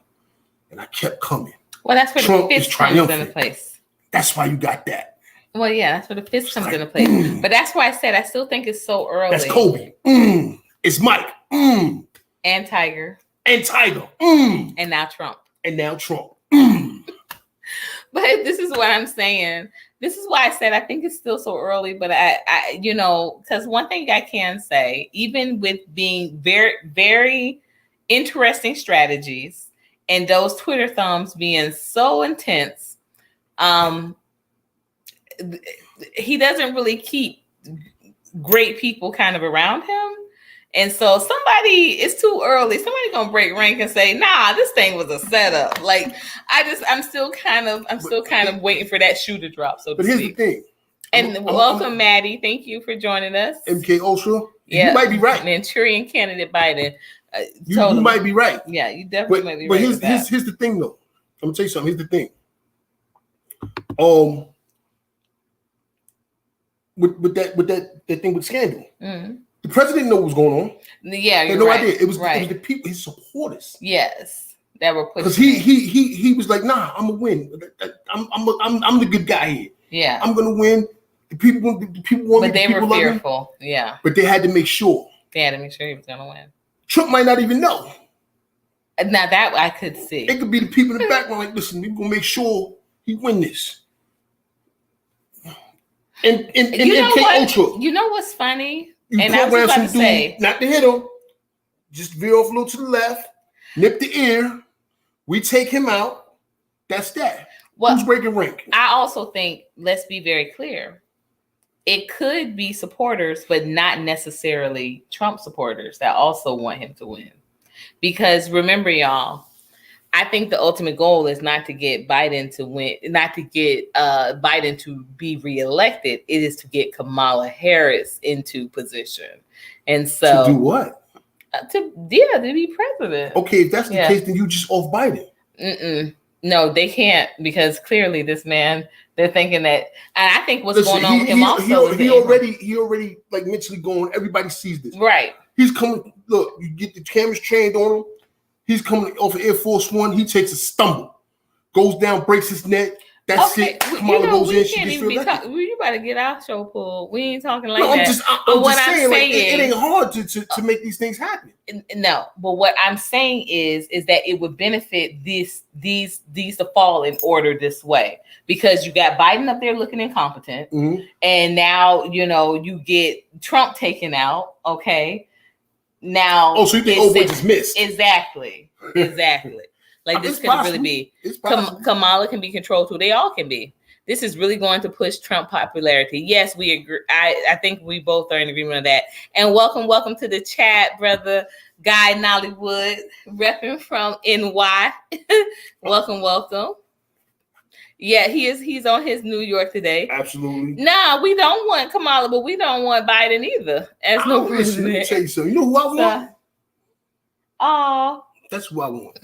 and I kept coming. Well, that's where Trump the fist comes into place. That's why you got that. Well, yeah, that's where the fist comes into place. But that's why I said I still think it's so early. That's Kobe. It's Mike. And Tiger. And now Trump. But this is what I'm saying. This is why I said I think it's still so early. But I because one thing I can say, even with being very, very interesting strategies and those Twitter thumbs being so intense, he doesn't really keep great people kind of around him. And so it's too early. Somebody gonna break rank and say, nah, this thing was a setup. Like I'm still kind of waiting for that shoe to drop. So but here's the thing. And welcome, Maddie. Thank you for joining us. MK Ultra. Yeah, you might be right. Manchurian candidate Biden. You might be right. Yeah, you definitely might be right. But here's the thing though. I'm gonna tell you something. Here's the thing. With that thing with Scandal. Mm-hmm. The president didn't know what was going on. Yeah, he had no idea. It was the people, his supporters. Yes, that were pushing. Because he was like, nah, I'm gonna win. I'm the good guy here. Yeah, I'm gonna win. The people want me. But they were fearful. Yeah, but they had to make sure. They had to make sure he was gonna win. Trump might not even know. Now that I could see, it could be the people in the background like, listen, we're gonna make sure he win this. And Ultra. You know what's funny? You and I was about to say, not to hit him, just veer off a little to the left, nip the ear. We take him out. That's that. Well, who's breaking rank? I also think, let's be very clear. it could be supporters, but not necessarily Trump supporters that also want him to win. Because remember, y'all, I think the ultimate goal is not to get Biden to win, not to get Biden to be reelected. It is to get Kamala Harris into position. And so to do what? To be president. Okay, if that's the case, then you just off Biden. No, they can't, because clearly this man, they're thinking that, and I think what's going on with him also he already like mentally going. Everybody sees this, right? He's coming. Look, you get the cameras trained on him. He's coming off of Air Force One. He takes a stumble, goes down, breaks his neck. That's it. Kamala goes in. She gets reelected. You better get our show pulled. We ain't talking like that. I'm just saying, like, it ain't hard to make these things happen. No, but what I'm saying is that it would benefit these to fall in order this way, because you got Biden up there looking incompetent, and now you get Trump taken out. Okay. Now, so you think just missed? Exactly. Like this could really be. Kamala can be controlled too. They all can be. This is really going to push Trump popularity. Yes, we agree. I think we both are in agreement on that. And welcome to the chat, brother Guy Nollywood, repping from NY. welcome. Yeah, he's on his New York today. Absolutely. Nah, we don't want Kamala, but we don't want Biden either as no president. Let me tell you something. You know who I want? Oh, that's who I want.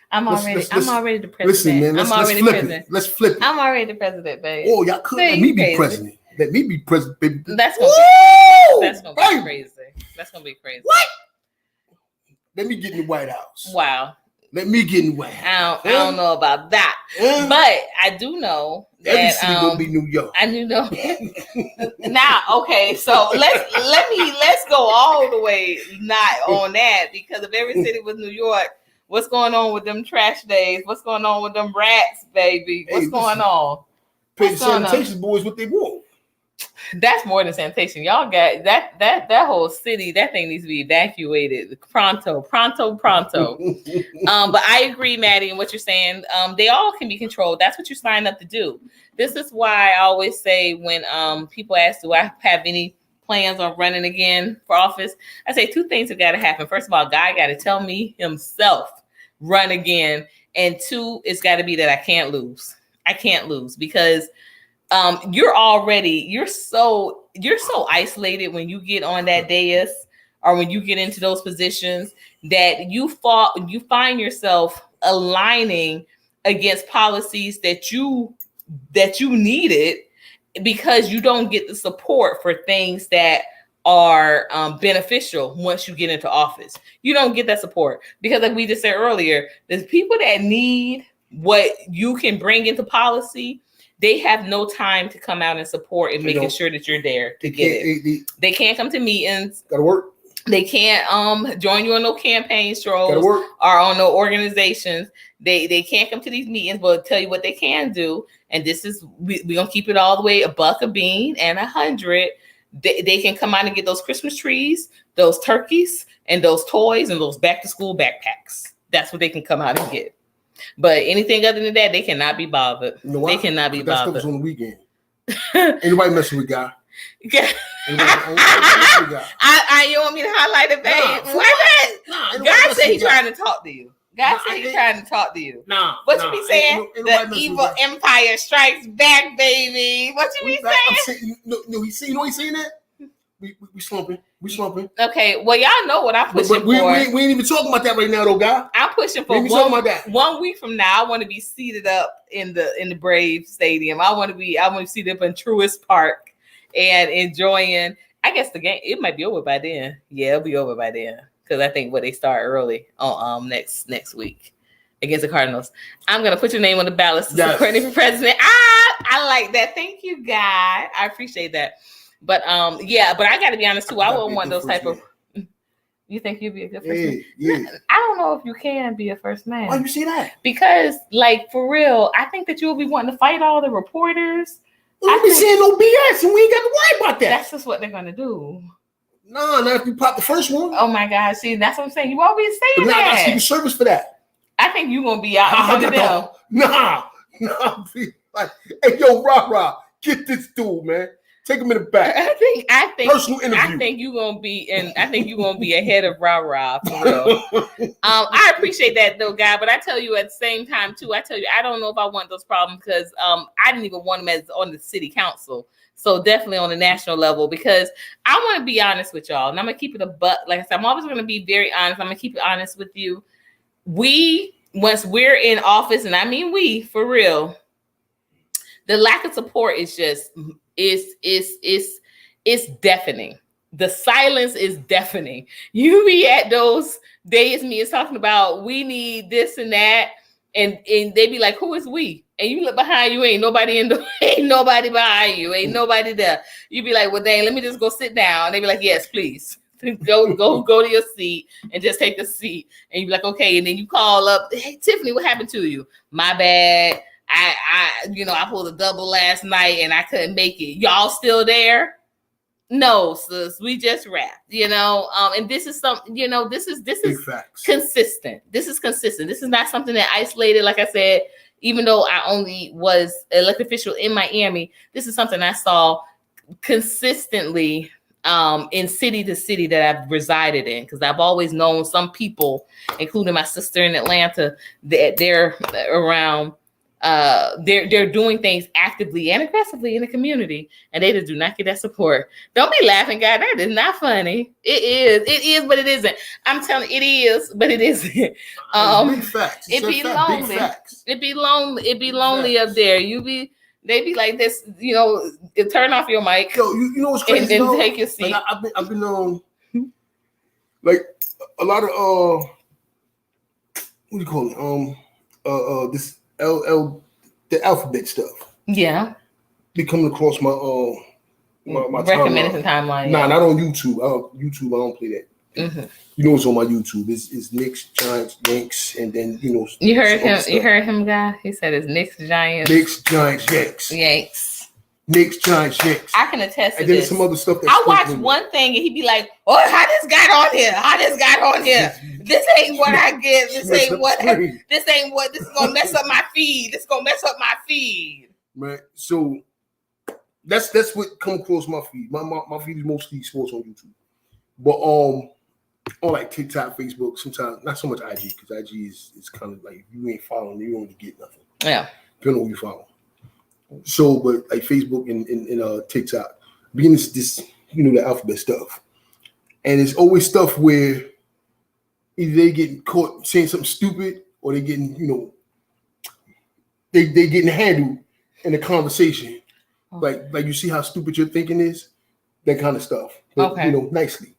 I'm already the president. Listen, man, let's flip it. I'm already the president, baby. Oh, y'all could let me be president. Let me be president, baby. That's gonna be crazy. That's gonna be crazy. What? Let me get in the White House. Wow. Let me get in the White House. I don't know about that, but I do know that every city gonna be New York. I do know. Now, okay, so let's go all the way not on that, because if every city was New York, what's going on with them trash days? What's going on with them rats, baby? What's going on? Pay the sanitation boys what they want. That's more than sanitation. Y'all got that whole city. That thing needs to be evacuated pronto. But I agree, Maddie, and what you're saying. They all can be controlled. That's what you signed up to do. This is why I always say when people ask, do I have any plans on running again for office? I say two things have got to happen. First of all, Guy got to tell me himself run again, and two, it's got to be that I can't lose. I can't lose, because you're so isolated when you get on that dais or when you get into those positions that you find yourself aligning against policies that you needed, because you don't get the support for things that are beneficial once you get into office. You don't get that support because, like we just said earlier, there's people that need what you can bring into policy. They have no time to come out and support and making sure that you're there to get it. They can't come to meetings. Gotta work. They can't join you on no campaign strolls or on no organizations. They can't come to these meetings, but tell you what they can do. And this is we're gonna keep it all the way $1 a bean and 100. They can come out and get those Christmas trees, those turkeys, and those toys and those back to school backpacks. That's what they can come out and get. But anything other than that, they cannot be bothered. You know why? They cannot be bothered. That stuff was on the weekend. Anybody messing with Guy? Yeah. You want me to highlight it, babe? God said he's trying to talk to you. God said he's trying to talk to you. What you be saying? The evil empire strikes back, baby. What you be saying? You know he's saying that? We slumping. Okay, well, y'all know what I'm pushing for. We ain't even talking about that right now, though, Guy. I'm pushing for 1 week from now. I want to be seated up in the Brave Stadium. I want to be seated up in Truist Park and enjoying. I guess the game, it might be over by then. Yeah, it'll be over by then, because I think they start early on next week against the Cardinals. I'm gonna put your name on the ballot to support for president. I like that. Thank you, Guy. I appreciate that. But but I got to be honest too. I wouldn't want those type of. You think you'd be a good first man? Yeah. I don't know if you can be a first man. Why you say that? Because, like, for real, I think that you'll be wanting to fight all the reporters. Don't be saying no BS, and we ain't got to worry about that. That's just what they're gonna do. No, not if you pop the first one. Oh my God! See, that's what I'm saying. You always saying that. I got Secret Service for that. I think you're gonna be out in front of them. Nah. Like, hey, yo, rah, get this dude, man. Take them in the back. I think Personal interview. I think you're gonna be ahead of Rah for real. I appreciate that though, guy. But I tell you at the same time too, I don't know if I want those problems because I didn't even want them as on the city council. So definitely on the national level, because I want to be honest with y'all, and I'm gonna keep it a buck. Like I said, I'm always gonna be very honest. I'm gonna keep it honest with you. Once we're in office, and I mean we for real, the lack of support is just it's deafening. The silence is deafening. You be at those days me is talking about we need this and that, and they be like, who is we? And you look behind you, ain't nobody behind you, ain't nobody there. You be like, well, dang, let me just go sit down. And they be like, yes, please. Go to your seat and just take the seat. And you be like, okay. And then you call up, hey, Tiffany, what happened to you? My bad. I pulled a double last night and I couldn't make it. Y'all still there? No, sis, we just wrapped, and this is something, this is consistent. This is consistent. This is not something that isolated, like I said, even though I only was elected official in Miami, this is something I saw consistently in city to city that I've resided in, because I've always known some people, including my sister in Atlanta, that they're around. They're doing things actively and aggressively in the community, and they just do not get that support. Don't be laughing, guy. That is not funny. It is, but it isn't. I'm telling you, it is, but it isn't. Big facts. It be lonely. It be lonely. It be lonely up there. They be like this, turn off your mic. Yo, you know what's crazy? And take your seat. Like I've been on like a lot of what do you call it? This the alphabet stuff. Yeah. Be coming across my recommended timeline. Nah, not on YouTube. YouTube, I don't play that. Mm-hmm. You know what's on my YouTube? It's Knicks, Giants, Yanks, and then You heard him. You heard him, guy. He said it's Knicks, Giants, Yanks, Yanks. Knicks, Giants, Yanks. I can attest to and then this. Some other stuff. I watched one thing and he'd be like, "Oh, how this got on here? How this got on here? This ain't what I get. This ain't what. This ain't what. This is gonna mess up my feed. This is gonna mess up my feed." Right. So that's what come across my feed. My feed is mostly sports on YouTube, but on like TikTok, Facebook, sometimes not so much IG, because IG is kind of like, if you ain't following, you don't really get nothing. Yeah. Depending on who you follow. So, but like Facebook and TikTok, being this the alphabet stuff, and it's always stuff where either they getting caught saying something stupid, or they getting they getting handled in a conversation, like you see how stupid your thinking is, that kind of stuff. But, okay. Nicely.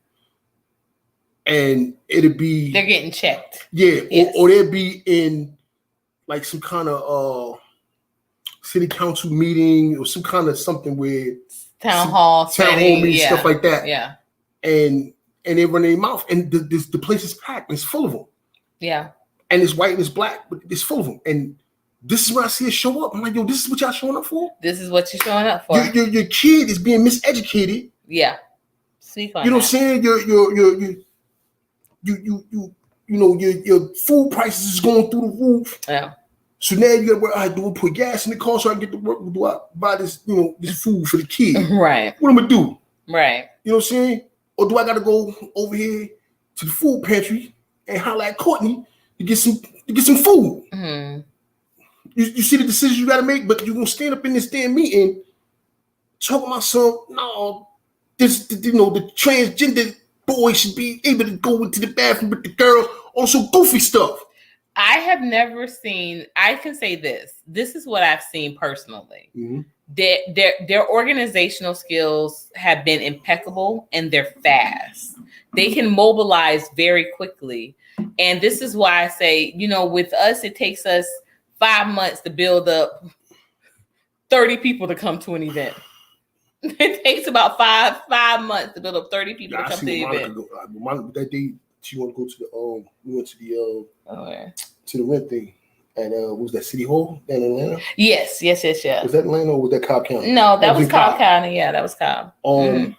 And it'll be they're getting checked. Yeah, yes. or they'll be in like some kind of city council meeting or some kind of something where town hall meeting, stuff like that. Yeah. And they run their mouth, and the place is packed. And it's full of them. Yeah. And it's white and it's black, but it's full of them. And this is where I see it show up. I'm like, yo, this is what y'all showing up for? This is what you're showing up for. Your kid is being miseducated. Yeah. Speak on you know what I'm saying? Your food prices is going through the roof. Yeah. So now you gotta work. I do put gas in the car so I can get to work. Do I buy this, this food for the kid? Right. What am I gonna do? Right. You know what I'm saying? Or do I gotta go over here to the food pantry and holler at Courtney to get some food? Mm-hmm. You see the decisions you gotta make, but you're gonna stand up in this damn meeting talking about the transgender boy should be able to go into the bathroom with the girl, or some goofy stuff. I have never seen, I can say this. This is what I've seen personally. Mm-hmm. Their organizational skills have been impeccable, and they're fast. They can mobilize very quickly. And this is why I say, with us, it takes us 5 months to build up 30 people to come to an event. It takes about five months to build up 30 people to come to the event. That day, she want to go to we went to the to the rent thing at was that City Hall in Atlanta? Yes. Was that Atlanta or was that Cobb County? No, that was Cobb County. Yeah, that was Cobb. I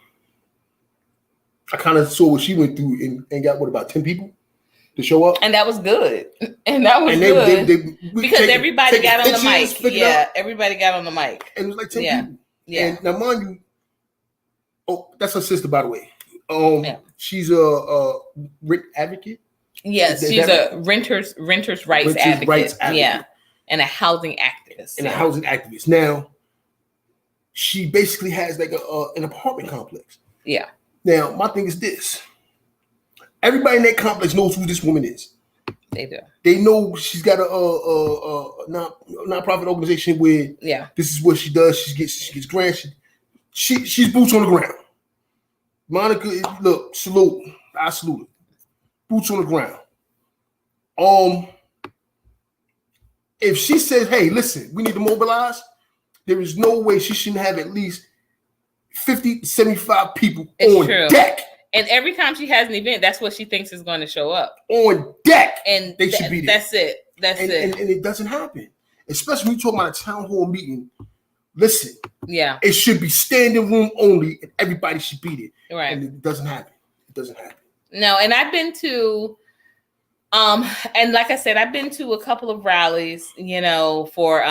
kind of saw what she went through and got about 10 people to show up, and that was good. Good because everybody got on the mic. Yeah, everybody got on the mic, and it was like 10 people. Yeah. And now, mind you, Oh, that's her sister, by the way. She's a rent advocate. Yes, she's a renters rights advocate. Yeah, and a housing activist. A housing activist. Now, she basically has like an apartment complex. Yeah. Now, my thing is this: everybody in that complex knows who this woman is. They do. They know she's got a non-profit organization where this is what she does. She gets grants. She's boots on the ground. Monica, look, salute. I salute her. Boots on the ground. If she says, hey, listen, we need to mobilize, there is no way she shouldn't have at least 50 to 75 people on deck. And every time she has an event, that's what she thinks is going to show up. On deck. And they should be there. That's it. And it doesn't happen. Especially when you talk about a town hall meeting. Listen. Yeah. It should be standing room only and everybody should be there. Right. And it doesn't happen. No, and I've been to and like I said, I've been to a couple of rallies, for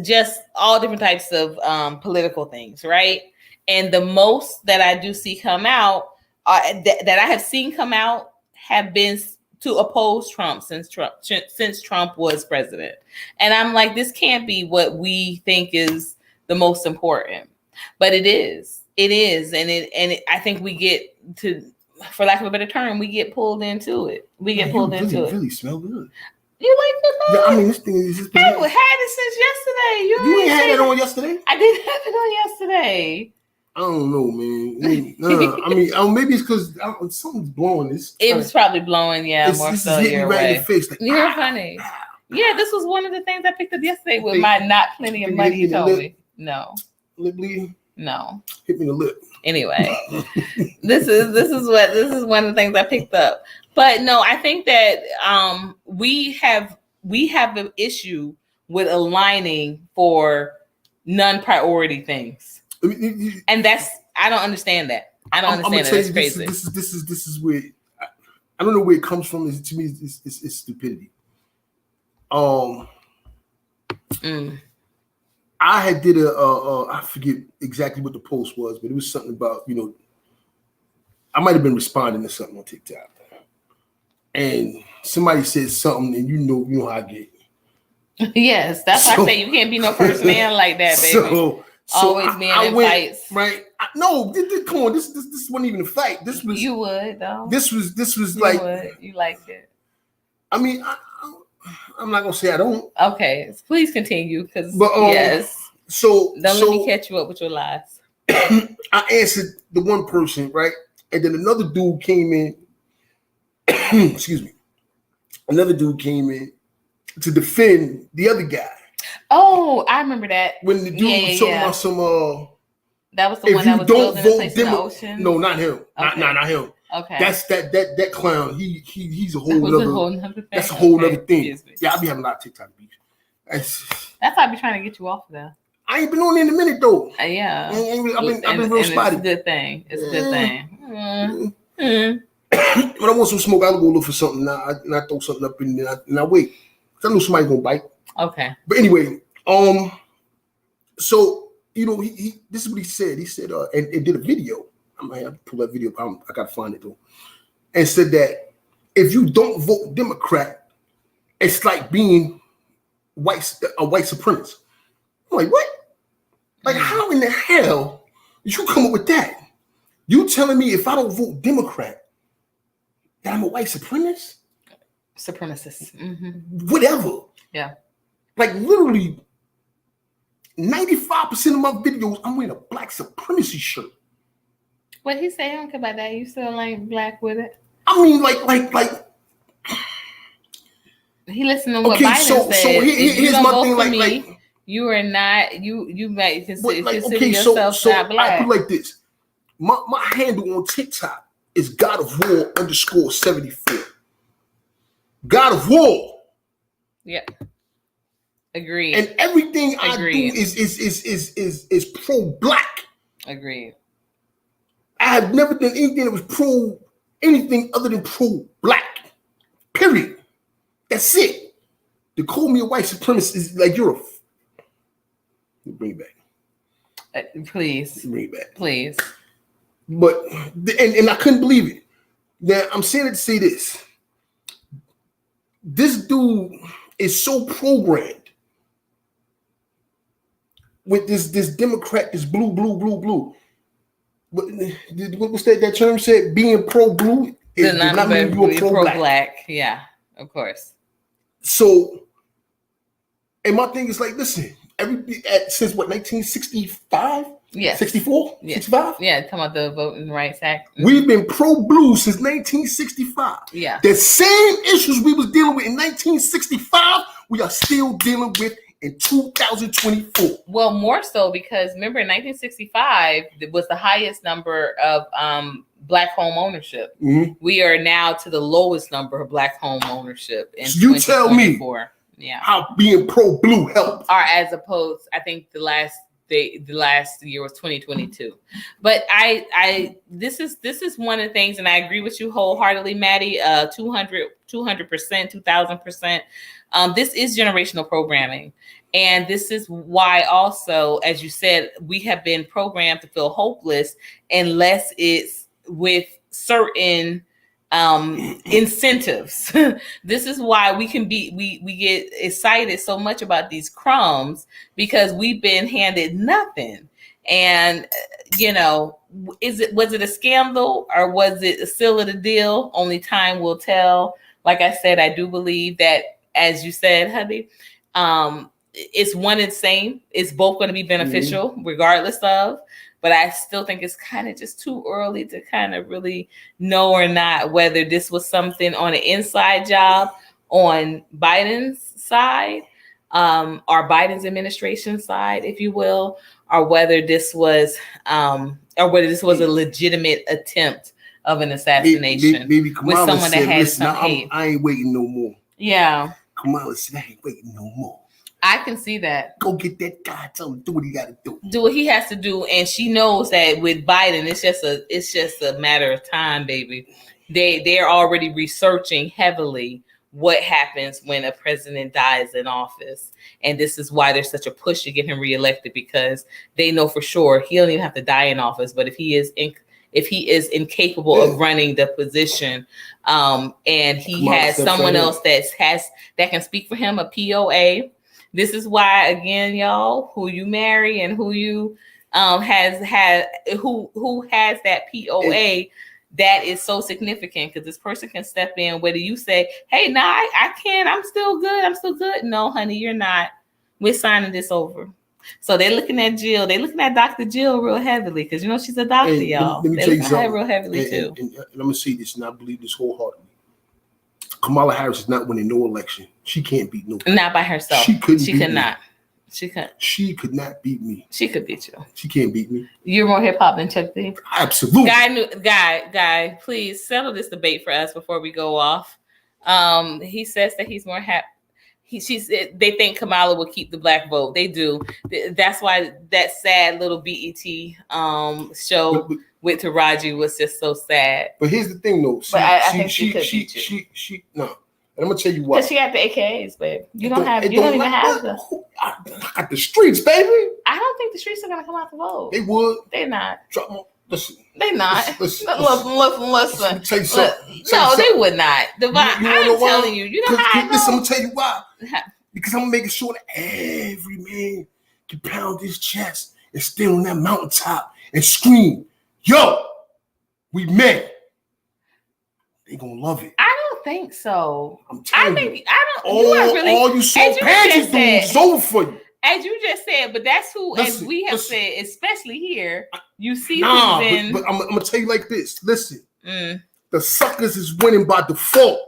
just all different types of political things, right? And the most that I do see come out, that I have seen come out, have been to oppose Trump since Trump was president. And I'm like, this can't be what we think is the most important, but it is. It is, and I think we get to, for lack of a better term, we get pulled into it. It. Really smell good. You like it? Yeah, I mean, this thing is just. I had it since yesterday. You ain't had it on yesterday? I didn't have it on yesterday. I don't know, man. I mean, maybe it's because something's blowing this. It was probably blowing, more so your way. In the face, like, you're funny. Yeah, this was one of the things I picked up yesterday with my not plenty of money. You told me no. Lip bleeding? No. Hit me in the lip. Anyway, this is one of the things I picked up. But no, I think that we have an issue with aligning for non-priority things. And I don't understand that. I don't understand that. It's crazy. This is where I don't know where it comes from. To me, it's stupidity. I had did I forget exactly what the post was, but it was something about, I might have been responding to something on TikTok, and somebody said something, and you know how I get. Yes, that's why I say you can't be no first man like that, baby. Always being in fights, right? No, come on, this wasn't even a fight. This was you would though. This was you like would. You liked it. I mean, I'm not gonna say I don't. Okay, please continue, because yes. So don't let me catch you up with your lies. I answered the one person, right, and then another dude came in. Excuse me. Another dude came in to defend the other guy. Oh, I remember that. When the dude was talking about some that was the one that was building a place in the ocean. No, not him. Okay. Not him. Okay. That's that clown. He's a whole other thing. That's a whole other thing. Yeah, I be having a lot of TikTok beef. That's why I be trying to get you off of there. I ain't been on it in a minute though. Yeah. I've been real spotty. It's a good thing. It's a good thing. When I want some smoke, I'll go look for something. And I throw something up in there and I wait. I know somebody's gonna bite. Okay. But anyway, so he this is what he said. He said, and did a video. I might have to pull that video. I gotta find it though. And said that if you don't vote Democrat, it's like being a white supremacist. I'm like, what? Like, how in the hell did you come up with that? You telling me if I don't vote Democrat, that I'm a white supremacist? Supremacist. Mm-hmm. Whatever. Yeah. Like literally 95% of my videos, I'm wearing a black supremacy shirt. What he say? I don't care about that. You still like black with it? I mean, like. He listened to what Biden said. So here's my thing. Like you are not. You might consider yourself not black. I put like this. My handle on TikTok is God of War _74. God of War. Yeah. Agreed. And everything I do is pro-black. Agreed. I have never done anything that was pro anything other than pro-black. Period. That's it. To call me a white supremacist is like you're a. Bring it back. Please. Bring it back. Please. But and I couldn't believe it. Now I'm saying it to say this. This dude is so programmed with this Democrat, this blue. What's that term said? Being pro-blue does not mean you're pro-black. Yeah, of course. So, and my thing is like, listen, since what, 1965? Yes. 64? Yes. 65? Yeah, talking about the Voting Rights Act. We've been pro-blue since 1965. Yeah. The same issues we was dealing with in 1965, we are still dealing with in 2024. Well, more so because remember in 1965 it was the highest number of black home ownership. Mm-hmm. We are now to the lowest number of black home ownership in so you tell me how being pro-blue helped. Or as opposed, I think the last year was 2022. But I this is one of the things, and I agree with you wholeheartedly, Maddie. 200%, 2000%. This is generational programming. And this is why also, as you said, we have been programmed to feel hopeless unless it's with certain incentives. This is why we get excited so much about these crumbs, because we've been handed nothing. And was it a scandal or was it a seal of the deal? Only time will tell. Like I said, I do believe that, as you said, hubby, it's one and the same. It's both going to be beneficial regardless of. But I still think it's kind of just too early to kind of really know or not whether this was something on an inside job on Biden's side, or Biden's administration side, if you will, or whether this was a legitimate attempt of an assassination maybe with someone that had some hate. I ain't waiting no more. Yeah. Kamala said, I ain't waiting no more. I can see that. Go get that guy. Tell him do what he got to do. Do what he has to do, and she knows that with Biden, it's just a matter of time, baby. They're already researching heavily what happens when a president dies in office, and this is why there's such a push to get him reelected, because they know for sure he don't even have to die in office, but if he is incapable of running the position, and he has someone else that can speak for him, a POA. This is why, again, y'all, who you marry and who you who has that POA, that is so significant, because this person can step in. Whether you say, "Hey, nah, I can't. I'm still good." No, honey, you're not. We're signing this over. So they're looking at Jill. They're looking at Dr. Jill real heavily, because she's a doctor, y'all. Let me tell you something real heavily too. And I'm gonna say this, and I believe this wholeheartedly. Kamala Harris is not winning no election. She can't beat nobody. Not by herself. She could not. She couldn't. She could not beat me. She could beat you. She can't beat me. You're more hip hop than Chuck D. Absolutely. Guy, please settle this debate for us before we go off. He says that he's more happy. They think Kamala will keep the black vote. They do. That's why that sad little BET show with Taraji was just so sad. But here's the thing, though. I think she no. And I'm gonna tell you why. Because she got the AKAs, babe. You don't even have them. I got the streets, baby. I don't think the streets are gonna come out to vote. They would. They're not. Listen. They not. Listen. No, they would not. I'm telling you. You know how I know. Listen, I'm gonna tell you why. Because I'm making sure that every man can pound his chest and stand on that mountaintop and scream, "Yo, we men." They gonna love it. I don't think so. I'm telling you. All you soft panties do is over for you. As you just said, but that's who, as we have said, especially here, you see but I'm gonna tell you like this. Listen, the suckers is winning by default.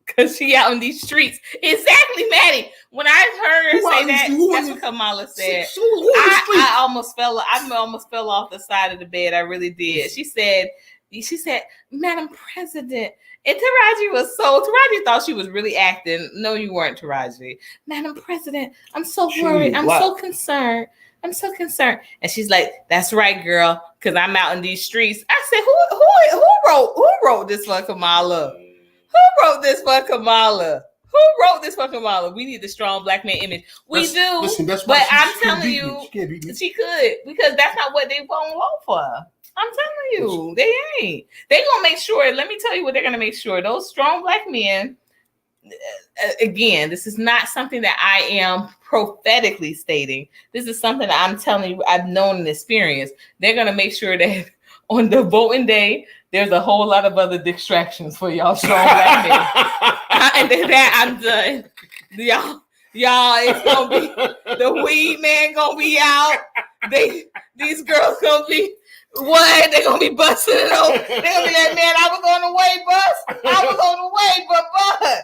Because she out in these streets. Exactly, Maddie. When I heard her say that, that's what Kamala said. I almost fell off the side of the bed. I really did. She said, Madam President. And Taraji thought she was really acting. No, you weren't, Taraji. Madam President, I'm so worried. I'm so concerned. And she's like, "That's right, girl, because I'm out in these streets." I said, who wrote this for Kamala? Who wrote this for Kamala? Who wrote this fucking model? We need the strong black man image. We do. Listen, that's why but she I'm can't telling beat you, me. She can't beat me. she could, because that's not what they won't vote for. I'm telling you, they ain't. They gonna make sure. Let me tell you what they're gonna make sure. Those strong black men. Again, this is not something that I am prophetically stating. This is something that I'm telling you I've known and experienced. They're gonna make sure that on the voting day, there's a whole lot of other distractions for y'all strong black men. And then that I'm done. Y'all, it's gonna be the weed man gonna be out. These girls gonna be what? They're gonna be busting it over. They're gonna be like, man, I was on the way, bus. I was on the way, but bus.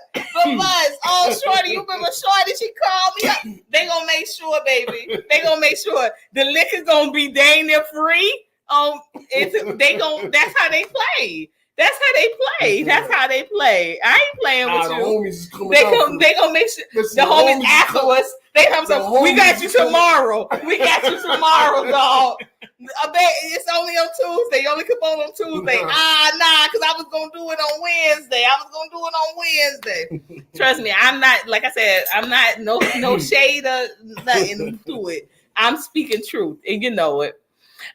Oh, Shorty, you remember Shorty? She called me up. They gonna make sure, baby. They gonna make sure the liquor's gonna be dang near free. That's how they play. That's how they play. That's how they play. I ain't playing with you. They gonna make sure the homies afterwards. They come some. We got you tomorrow. We got you tomorrow, dog. I bet it's only on Tuesday. You only come on Tuesday. Nah, because I was gonna do it on Wednesday. Trust me, I'm not. Like I said, I'm not no shade or nothing to it. I'm speaking truth, and you know it.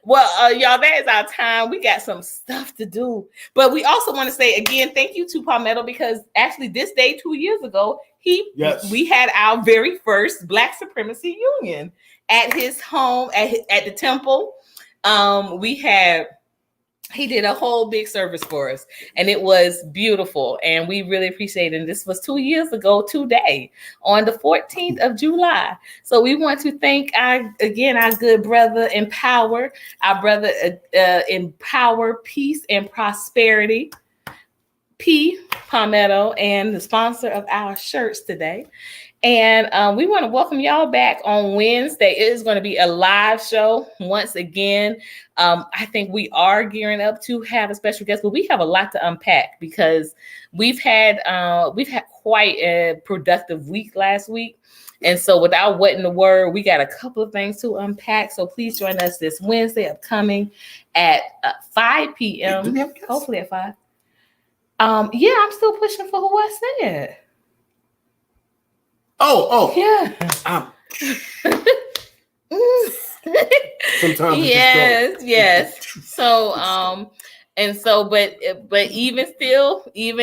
Well, y'all, that is our time. We got some stuff to do. But we also want to say, again, thank you to Palmetto, because actually this day 2 years ago, we had our very first Black Supremacy Union at his home, at the temple. He did a whole big service for us, and it was beautiful, and we really appreciate it. And this was 2 years ago today, on the 14th of July. So we want to thank our good brother Empower, our brother Empower, Peace and Prosperity, P. Palmetto, and the sponsor of our shirts today. And we want to welcome y'all back on Wednesday. It is going to be a live show once again. I think we are gearing up to have a special guest, but we have a lot to unpack, because we've had quite a productive week last week. And so without wetting the word, we got a couple of things to unpack. So please join us this Wednesday upcoming at 5 p.m. Hopefully at 5. Yeah, I'm still pushing for who I said. Oh. Yeah. Sometimes yes. So but even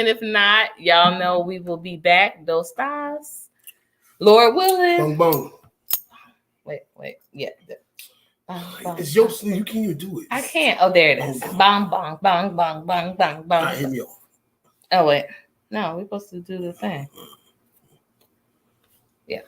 if not, y'all know we will be back. Those stars, Lord willing. Bong. Wait. Yeah. It's your thing. You can't even do it. I can't. Oh, there it is. Bong. Hit me off. Oh wait. No, we're supposed to do the thing. Yeah.